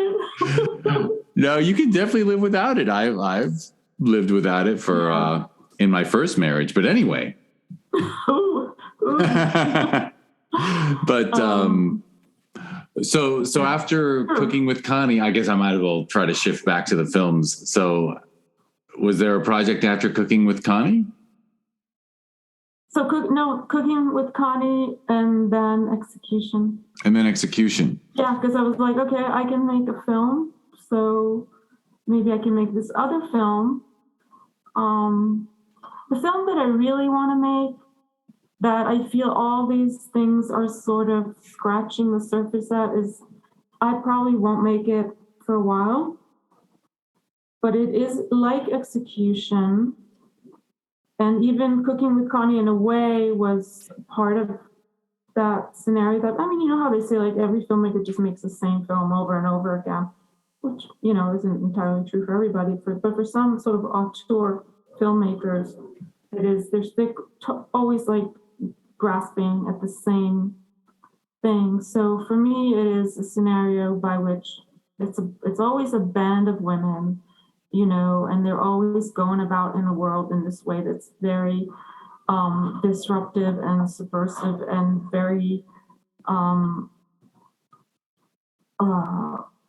it. No, you can definitely live without it. I've lived without it for in my first marriage, but anyway. Ooh. But so after Cooking with Connie, I guess I might as well try to shift back to the films. So was there a project after Cooking with Connie? So Cooking with Connie and then Execution. And then Execution. Yeah, because I was like, okay, I can make a film, so maybe I can make this other film. The film that I really want to make, that I feel all these things are sort of scratching the surface at, is I probably won't make it for a while, but it is like Execution. And even Cooking with Connie, in a way, was part of that scenario. That, I mean, you know how they say, like, every filmmaker just makes the same film over and over again, which, you know, isn't entirely true for everybody. But for some sort of auteur filmmakers, it is. They're always like grasping at the same thing. So for me, it is a scenario by which it's always a band of women, you know, and they're always going about in the world in this way that's very disruptive and subversive and very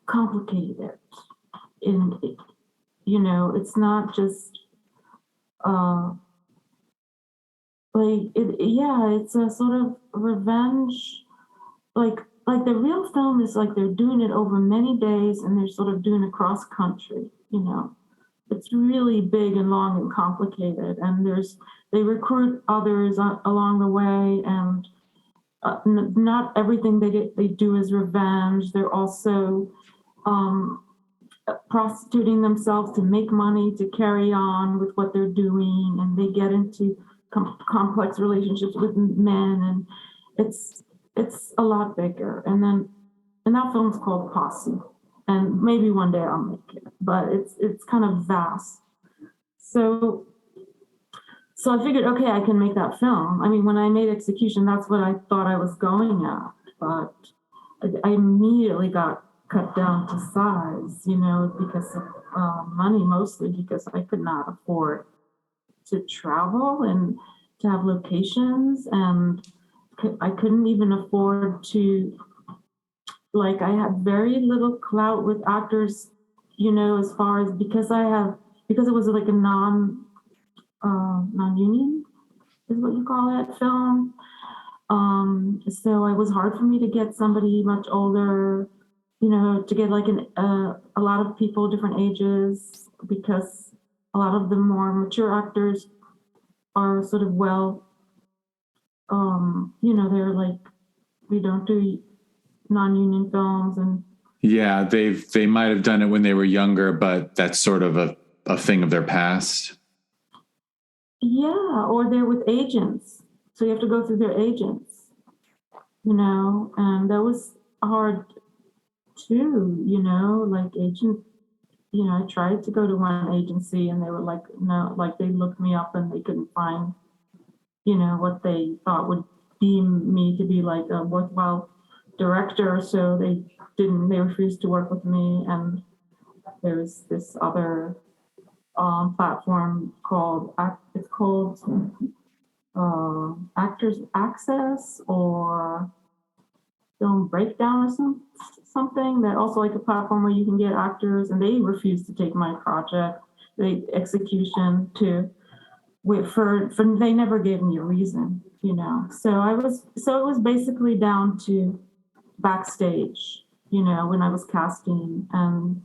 complicated. You know, it's not just it's a sort of revenge, like the real film is like they're doing it over many days and they're sort of doing it cross country, you know. It's really big and long and complicated, and they recruit others along the way, and not everything they do is revenge. They're also prostituting themselves to make money to carry on with what they're doing, and they get into complex relationships with men, and it's a lot bigger. And that film's called Posse, and maybe one day I'll make it, but it's kind of vast. So I figured, okay, I can make that film. I mean, when I made Execution, that's what I thought I was going at, but I immediately got cut down to size, you know, because of money, mostly because I could not afford to travel and to have locations, and I couldn't even afford to, like, I had very little clout with actors, you know, as far as, because it was like a non-union is what you call it, film. So it was hard for me to get somebody much older, you know, to get like a lot of people different ages, because a lot of the more mature actors are sort of you know, they're like, we don't do non-union films. And yeah, they might have done it when they were younger, but that's sort of a thing of their past. Yeah, or they're with agents, so you have to go through their agents, you know, and that was hard too, you know, like agent, you know, I tried to go to one agency and they were like, no, like they looked me up and they couldn't find, you know, what they thought would deem me to be like a worthwhile director, so they refused to work with me. And there's this other platform called Actors Access or Film Breakdown or something, that also like a platform where you can get actors, and they refused to take my project, Execution, too. They never gave me a reason, you know. So it was basically down to backstage, you know, when I was casting, and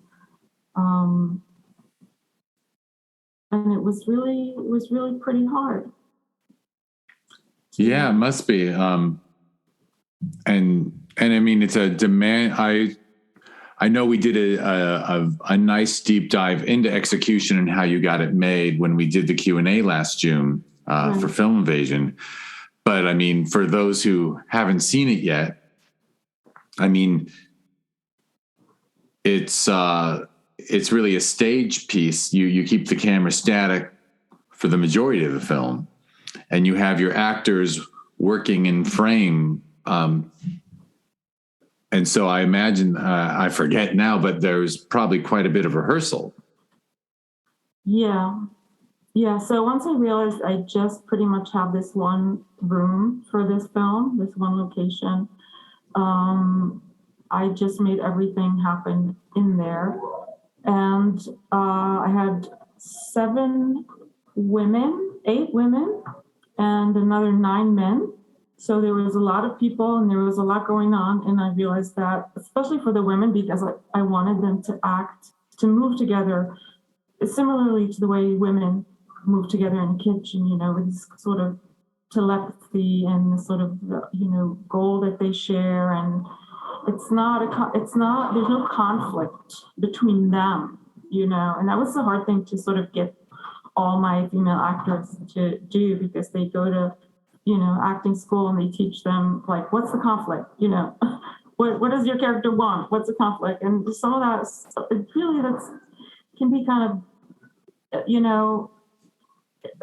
it was really pretty hard. Yeah, it must be. And I mean, it's a demand. I know we did a nice deep dive into execution and how you got it made when we did the Q&A last June for Film Invasion. But I mean, for those who haven't seen it yet, I mean, it's really a stage piece. You keep the camera static for the majority of the film, and you have your actors working in frame. And so I imagine, I forget now, but there's probably quite a bit of rehearsal. Yeah. So once I realized I just pretty much have this one room for this film, this one location, I just made everything happen in there. And I had 8 women, and another 9 men. So there was a lot of people and there was a lot going on. And I realized that, especially for the women, because I wanted them to move together similarly to the way women move together in the kitchen, with this sort of telepathy and the sort of, goal that they share. And there's no conflict between them, and that was the hard thing to sort of get all my female actors to do, because they go to, acting school and they teach them, like, what's the conflict, what does your character want? What's the conflict? And some of that, can be kind of,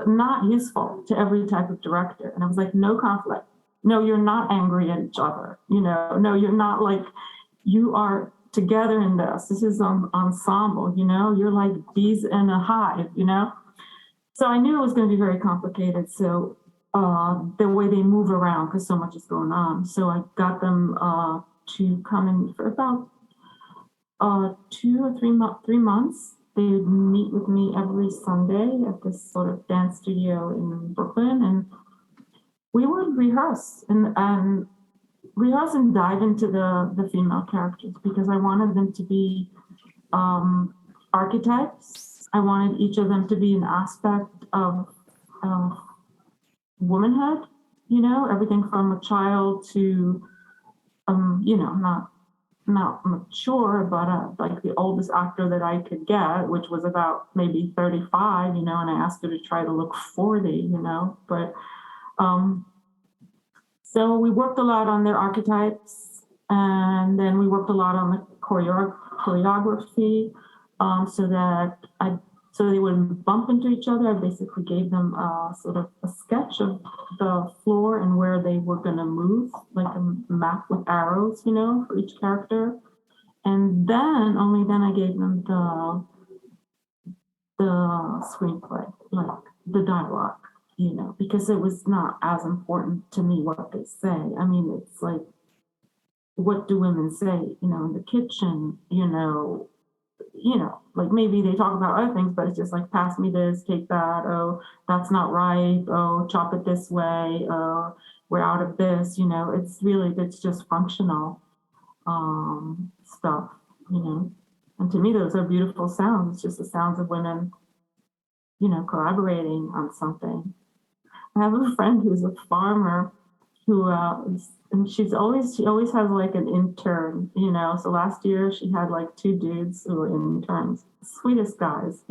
not useful to every type of director. And I was like, no conflict. No, you're not angry at each other. No, you're not, like, you are together in this. This is an ensemble, you're like bees in a hive, So I knew it was going to be very complicated. So the way they move around, because so much is going on. So I got them to come in for about 2 or 3 months. They would meet with me every Sunday at this sort of dance studio in Brooklyn, and we would rehearse and dive into the female characters, because I wanted them to be archetypes. I wanted each of them to be an aspect of womanhood, everything from a child to, not mature, but like the oldest actor that I could get, which was about maybe 35, and I asked her to try to look 40, but so we worked a lot on their archetypes, and then we worked a lot on the choreography, so they wouldn't bump into each other. I basically gave them sort of a sketch of the floor and where they were going to move, like a map with arrows, for each character. And then, only then, I gave them the screenplay, like the dialogue, because it was not as important to me what they say. I mean, it's like, what do women say, in the kitchen, like maybe they talk about other things, but it's just like, pass me this, take that, oh, that's not right, oh, chop it this way, oh, we're out of this, it's just functional stuff, and to me those are beautiful sounds, just the sounds of women, collaborating on something. I have a friend who's a farmer who and she always has like an intern, so last year she had like 2 dudes who were interns, sweetest guys,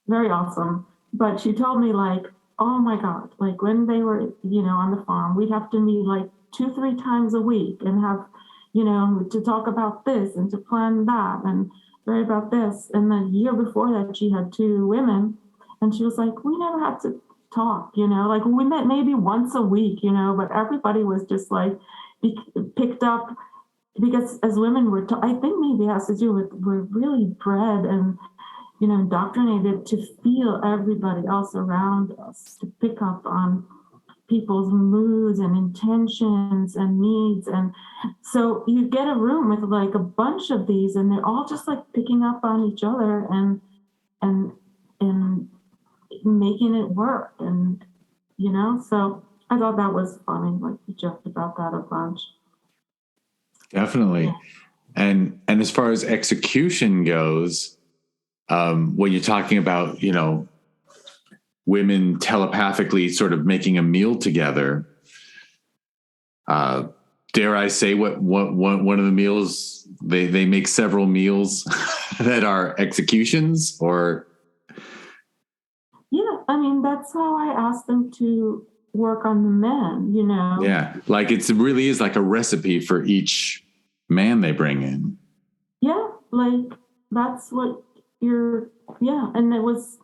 very awesome. But she told me, like, oh my God, like when they were, on the farm, we'd have to meet like 2-3 times a week and have, to talk about this and to plan that and write about this. And the year before that, she had 2 women, and she was like, we never had to talk, like we met maybe once a week, but everybody was just like picked up, because as women I think maybe it has to do with, we're really bred and, indoctrinated to feel everybody else around us, to pick up on people's moods and intentions and needs. And so you get a room with like a bunch of these, and they're all just like picking up on each other and making it work. And so I thought that was funny, like we joked about that a bunch. Definitely. Yeah. And as far as execution goes, when you're talking about, women telepathically sort of making a meal together, dare I say what one of the meals they make several meals that are executions or Yeah, I mean, that's how I asked them to work on the men, you know? yeah, like it really is like a recipe for each man they bring in. Yeah, like that's what you're, yeah. And it was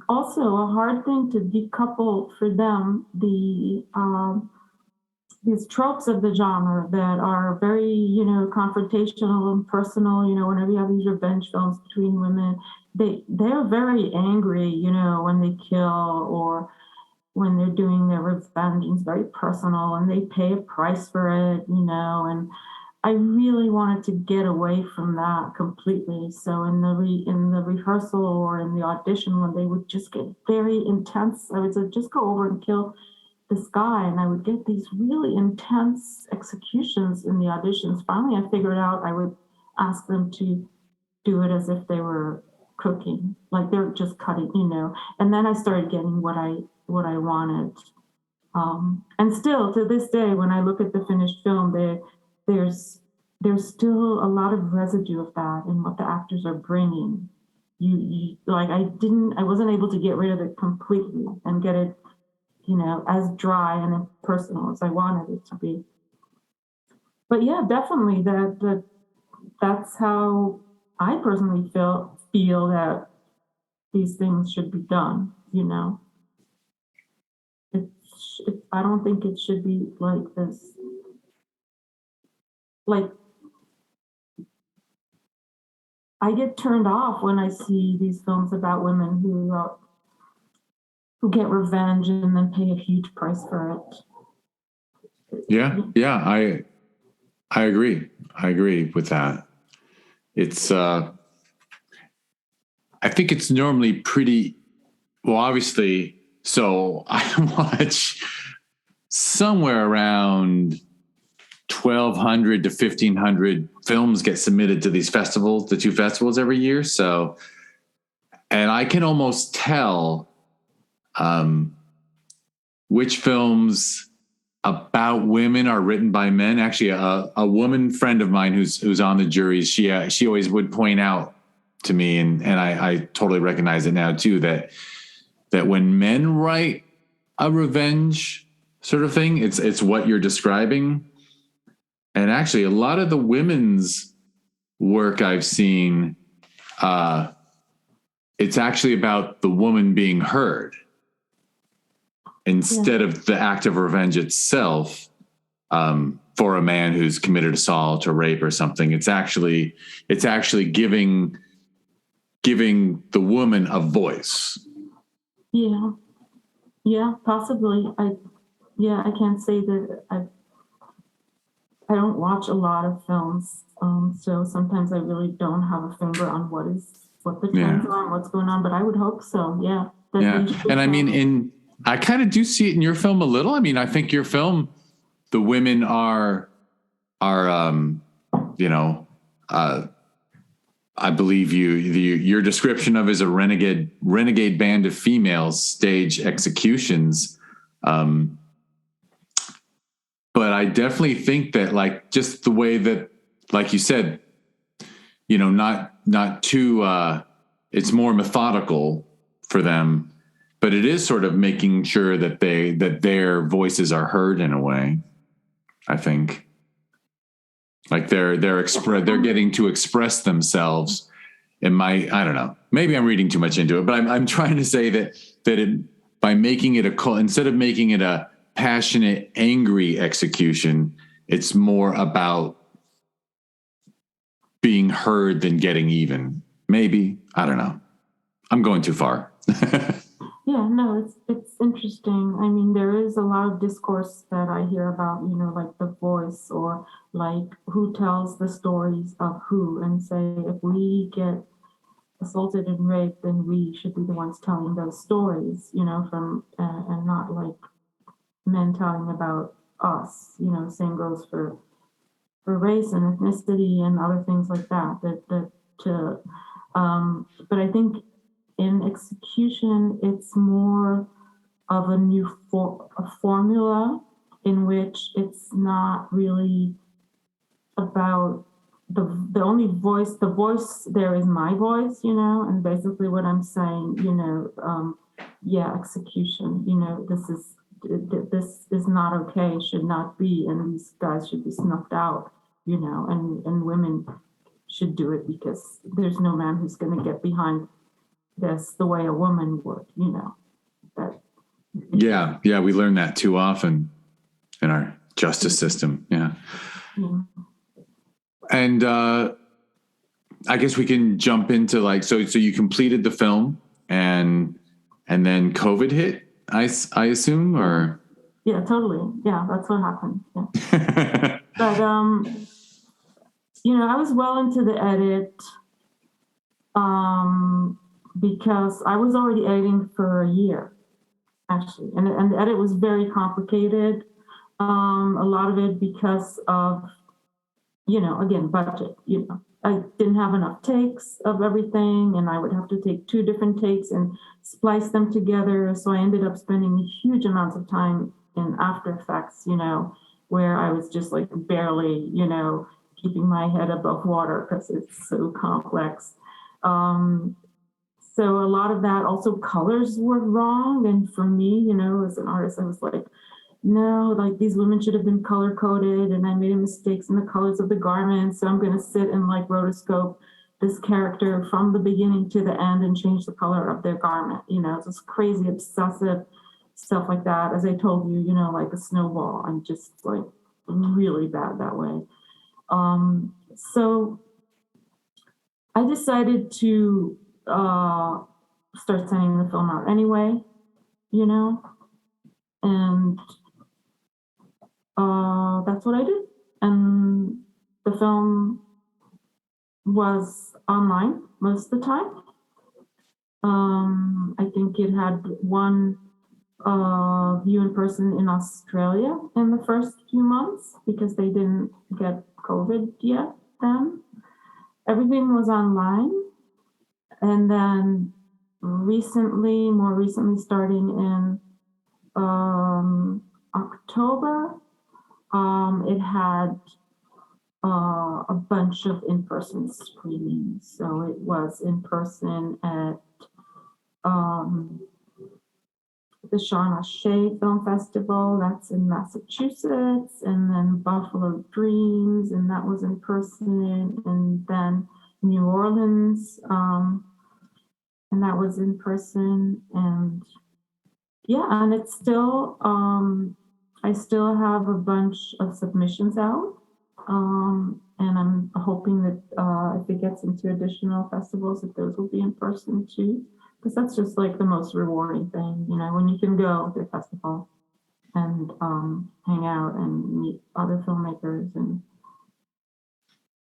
also a hard thing to decouple for them these tropes of the genre that are very, confrontational and personal. Whenever you have these revenge films between women, they're very angry, when they kill or when they're doing their revenge. It's very personal, and they pay a price for it, and I really wanted to get away from that completely. So in the rehearsal or in the audition, when they would just get very intense, I would say, just go over and kill this guy, and I would get these really intense executions in the auditions. Finally, I figured out I would ask them to do it as if they were cooking, like they're just cutting, And then I started getting what I wanted. And still to this day, when I look at the finished film, there's there's still a lot of residue of that in what the actors are bringing. You like I wasn't able to get rid of it completely and get it, as dry and impersonal as I wanted it to be. But yeah, definitely that's how I personally feel that these things should be done. I don't think it should be like this. Like, I get turned off when I see these films about women who get revenge and then pay a huge price for it. Yeah, I agree. I agree with that. It's I think it's normally pretty well, obviously. So I watch somewhere around 1,200 to 1,500 films get submitted to these festivals, the two festivals every year. So, and I can almost tell which films about women are written by men. Actually, a woman friend of mine who's on the jury, she always would point out to me, and I totally recognize it now too, that when men write a revenge sort of thing, it's what you're describing. And actually, a lot of the women's work I've seen, it's actually about the woman being heard instead of the act of revenge itself. For a man who's committed assault or rape or something, it's actually giving the woman a voice. Yeah, possibly. I can't say that I don't watch a lot of films, so sometimes I really don't have a finger on what the trends are and what's going on. But I would hope so. Yeah. And I mean, I kind of do see it in your film a little. I mean, I think your film, the women are I believe your description of as a renegade band of females stage executions. But I definitely think that, like, just the way that, like you said, not too, it's more methodical for them, but it is sort of making sure that their voices are heard in a way. I think, like they're getting to express themselves. I don't know, maybe I'm reading too much into it, but I'm trying to say that by making it instead of making it a passionate, angry execution, it's more about being heard than getting even. Maybe, I don't know. I'm going too far. Yeah, no, it's interesting. I mean, there is a lot of discourse that I hear about, like The Voice, or like who tells the stories of who, and say if we get assaulted and raped, then we should be the ones telling those stories, from and not like men telling about us. Same goes for race and ethnicity and other things like that. But I think in execution, it's more of a formula in which it's not really about the only voice. The voice there is my voice, and basically what I'm saying, execution. This is not okay. Should not be, and these guys should be snuffed out. And women should do it because there's no man who's going to get behind this the way a woman would. That. Yeah, we learn that too often in our justice system. Yeah. And I guess we can jump into so you completed the film and then COVID hit, I assume, or? Yeah, totally. Yeah, that's what happened. Yeah. But, I was well into the edit because I was already editing for a year, actually. And the edit was very complicated. A lot of it because of, again, budget, I didn't have enough takes of everything, and I would have to take 2 different takes and splice them together. So I ended up spending huge amounts of time in After Effects, where I was just like barely, keeping my head above water because it's so complex. So a lot of that, also colors were wrong. And for me, as an artist, I was like, no, like these women should have been color coded, and I made mistakes in the colors of the garments. So I'm going to sit and like rotoscope this character from the beginning to the end and change the color of their garment. It's this crazy, obsessive stuff like that. As I told you, like a snowball. I'm just like really bad that way. So I decided to start sending the film out anyway, and that's what I did. And the film was online most of the time. I think it had 1 view in person in Australia in the first few months because they didn't get COVID yet then. Everything was online. And then more recently starting in October, it had a bunch of in-person screenings. So it was in person at the Sean O'Shea Film Festival, that's in Massachusetts, and then Buffalo Dreams, and that was in person, and then New Orleans, and that was in person, and it's still, I still have a bunch of submissions out, and I'm hoping that if it gets into additional festivals, that those will be in person too. Because that's just like the most rewarding thing, when you can go to a festival and hang out and meet other filmmakers and.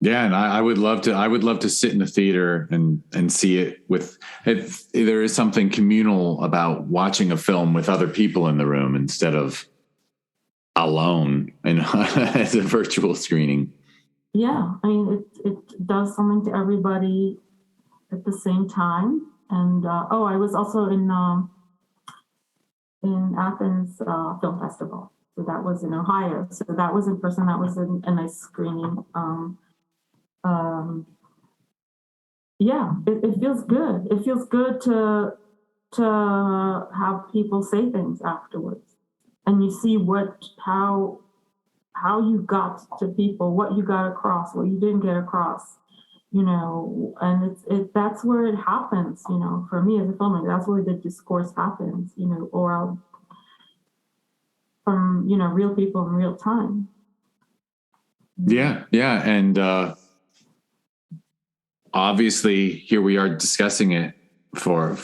Yeah, and I would love to sit in the theater and see it with it. There is something communal about watching a film with other people in the room instead of alone and as a virtual screening. Yeah, I mean it does something to everybody at the same time. And I was also in Athens Film Festival. So that was in Ohio. So that was in person. That was a nice screening. It feels good. It feels good to have people say things afterwards, and you see how you got to people, what you got across, what you didn't get across. And that's where it happens, for me as a filmmaker, that's where the discourse happens, or from, real people in real time. Yeah. And obviously here we are discussing it for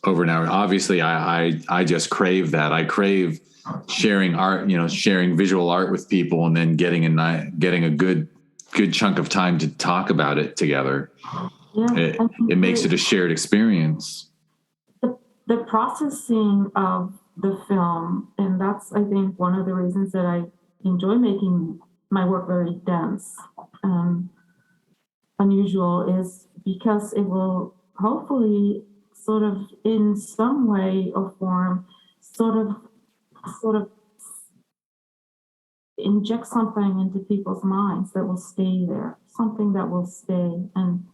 over an hour. Obviously I just crave that. I crave sharing art, sharing visual art with people and then getting a good chunk of time to talk about it together. Yeah, it makes it a shared experience. The processing of the film, and that's, I think, one of the reasons that I enjoy making my work very dense, unusual, is because it will hopefully sort of in some way or form sort of inject something into people's minds that will stay there, something that will stay. And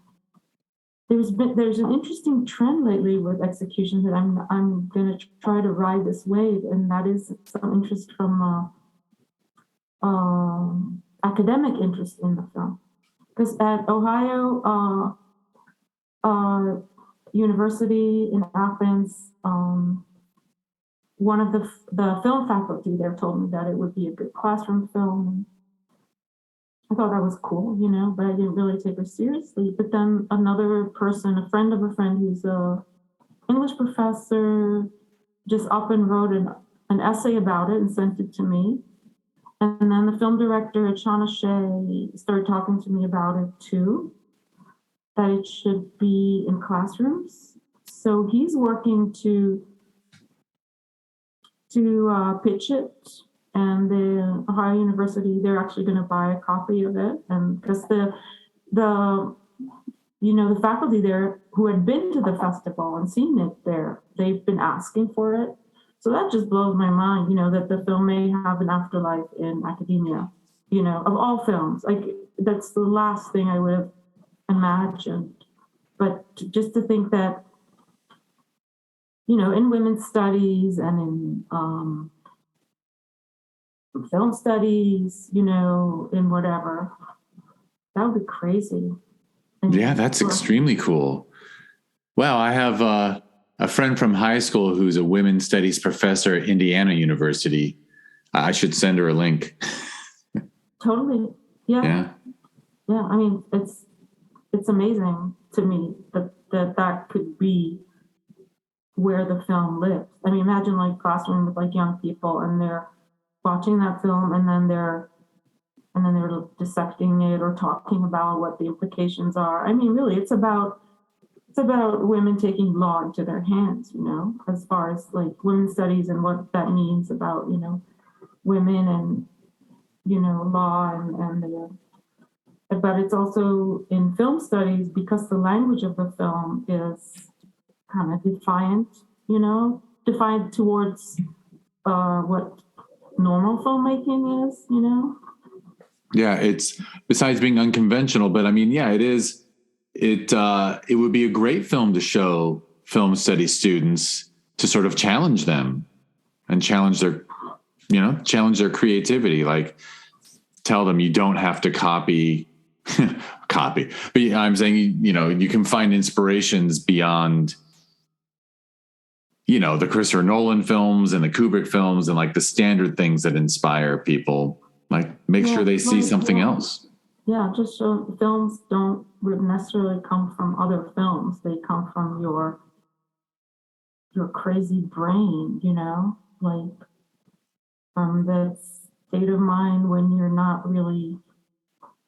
there's an interesting trend lately with executions that I'm going to try to ride this wave, and that is some interest from academic interest in the film. Because at Ohio University in Athens, one of the film faculty there told me that it would be a good classroom film. I thought that was cool, but I didn't really take her seriously. But then another person, a friend of a friend who's a English professor, just up and wrote an essay about it and sent it to me. And then the film director, Chana Shea, started talking to me about it too, that it should be in classrooms. So he's working to pitch it, and the Ohio University, they're actually going to buy a copy of it. And because the faculty there who had been to the festival and seen it there, they've been asking for it. So that just blows my mind, that the film may have an afterlife in academia, of all films. Like, that's the last thing I would have imagined. But just to think that, in women's studies and in film studies, in whatever, that would be crazy. Yeah, that's extremely cool. Well, I have a friend from high school who's a women's studies professor at Indiana University. I should send her a link. Totally. Yeah. I mean, it's amazing to me that could be where the film lives. I mean, imagine like classroom with like young people, and they're watching that film, and then they're dissecting it or talking about what the implications are. I mean, really, it's about women taking law into their hands, as far as like women's studies and what that means about, women and, law and but it's also in film studies, because the language of the film is kind of defiant towards what normal filmmaking is, Yeah, it's, besides being unconventional, but I mean, yeah, it is. It would be a great film to show film study students, to sort of challenge them and challenge their creativity. Like, tell them you don't have to copy, but I'm saying, you can find inspirations beyond, the Christopher Nolan films and the Kubrick films and like the standard things that inspire people. Like, make sure they see something else. Yeah, just so films don't necessarily come from other films. They come from your crazy brain, like from the state of mind when you're not really,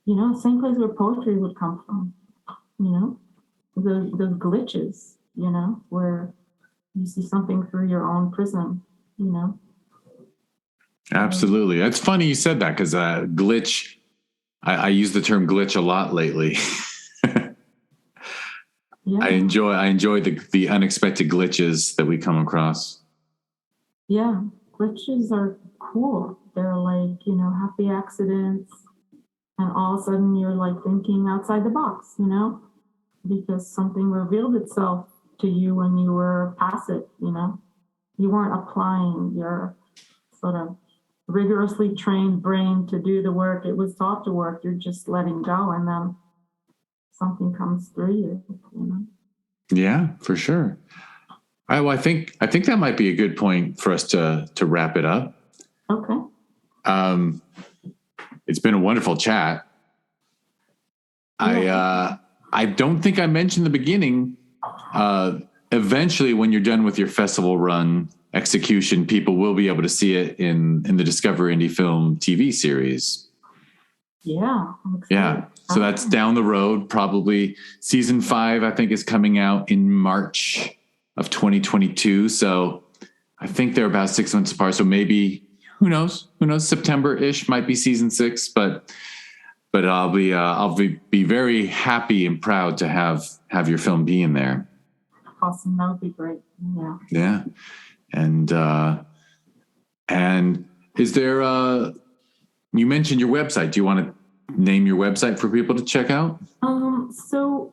same place where poetry would come from, those glitches, where you see something through your own prism, Absolutely. It's funny you said that, because glitch, I use the term glitch a lot lately. Yeah. I enjoy the unexpected glitches that we come across. Yeah, glitches are cool. They're like, happy accidents, and all of a sudden you're like thinking outside the box, because something revealed itself to you when you were passive, you weren't applying your sort of rigorously trained brain to do the work it was taught to work. You're just letting go, and then something comes through you, Yeah, for sure. All right, well, I think that might be a good point for us to wrap it up. Okay. It's been a wonderful chat. Yeah. I don't think I mentioned in the beginning. Eventually, when you're done with your festival run execution, people will be able to see it in the Discover Indie Film TV series. Yeah. Yeah. So that's down the road. Probably season 5, I think, is coming out in March of 2022. So I think they're about 6 months apart. So maybe, who knows, September-ish might be season 6, but I'll be very happy and proud to have your film be in there. Awesome. That would be great. Yeah. Yeah. And is there You mentioned your website. Do you want to name your website for people to check out? So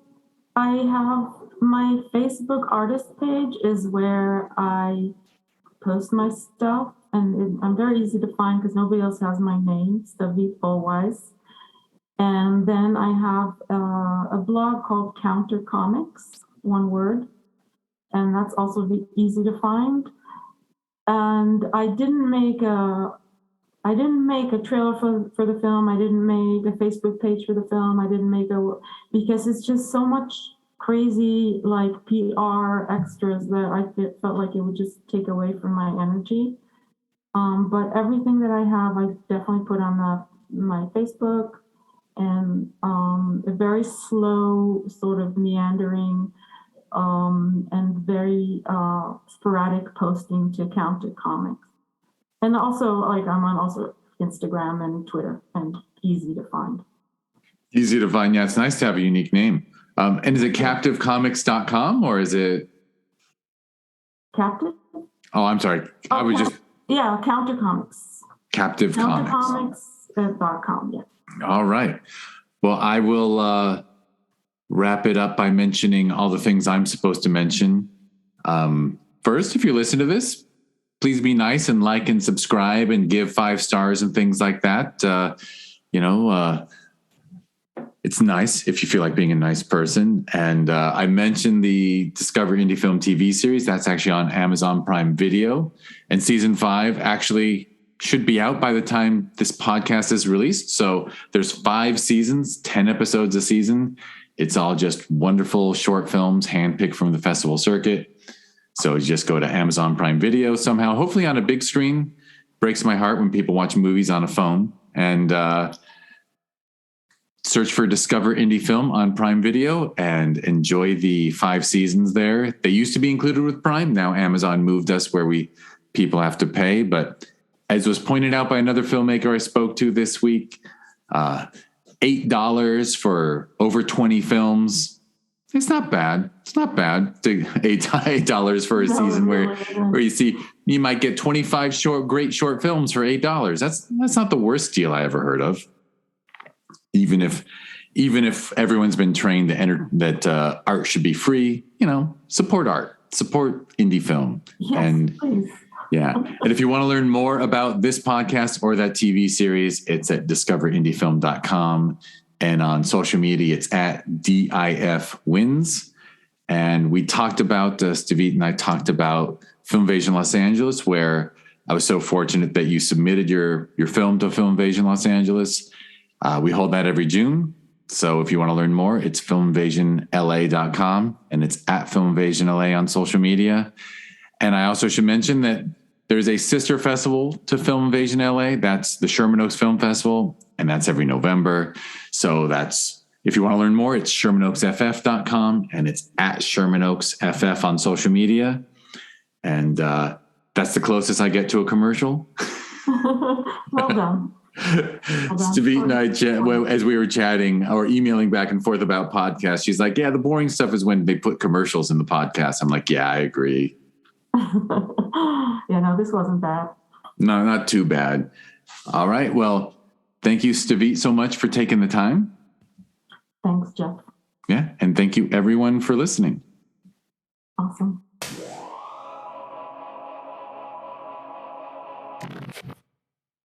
I have my Facebook artist page is where I post my stuff, and I'm very easy to find because nobody else has my name, Stavit Allweis. And then I have a blog called Counter Comics, one word, and that's also easy to find. And I didn't make a trailer for the film. I didn't make a Facebook page for the film. I didn't make because it's just so much crazy like PR extras that I felt like it would just take away from my energy. But everything that I have, I definitely put on my Facebook, and a very slow sort of meandering and very sporadic posting to Counter Comics. And also, like, I'm on also Instagram and Twitter, and easy to find. Easy to find. Yeah, it's nice to have a unique name. And is it captivecomics.com or is it Captive? Oh, I'm sorry. I was just Counter Comics. Captive Comics. Countercomics.com, yeah. All right. Well, I will wrap it up by mentioning all the things I'm supposed to mention. First, if you listen to this, please be nice and like and subscribe and give 5 stars and things like that. It's nice if you feel like being a nice person. And I mentioned the Discover Indie Film TV series. That's actually on Amazon Prime Video. And season 5 actually should be out by the time this podcast is released. So there's 5 seasons, 10 episodes a season. It's all just wonderful short films handpicked from the festival circuit. So you just go to Amazon Prime Video somehow, hopefully on a big screen. Breaks my heart when people watch movies on a phone. And search for Discover Indie Film on Prime Video and enjoy the 5 seasons there. They used to be included with Prime. Now Amazon moved us where people have to pay. But as was pointed out by another filmmaker I spoke to this week, $8 for over 20 films. It's not bad. It's not bad to $8 for a season where you might get 25 great short films for $8. That's not the worst deal I ever heard of. Even if everyone's been trained that art should be free, support art, support indie film. Yes, please. Yeah. And if you want to learn more about this podcast or that TV series, it's at discoverindiefilm.com. And on social media, it's at DIFwins. And we talked about, Stavit and I talked about Filmvasion Los Angeles, where I was so fortunate that you submitted your film to Filmvasion Los Angeles. We hold that every June. So if you want to learn more, it's filmvasionla.com, and it's at FilmvasionLA on social media. And I also should mention that there's a sister festival to Film Invasion LA. That's the Sherman Oaks Film Festival, and that's every November. So if you want to learn more, it's ShermanOaksFF.com, and it's at ShermanOaksFF on social media. And that's the closest I get to a commercial. Well done. Stavit and I, as we were chatting or emailing back and forth about podcasts, she's like, yeah, the boring stuff is when they put commercials in the podcast. I'm like, yeah, I agree. Yeah, no, this wasn't bad. No, not too bad. All right. Well, thank you, Stavit, so much for taking the time. Thanks, Jeff. Yeah. And thank you, everyone, for listening. Awesome.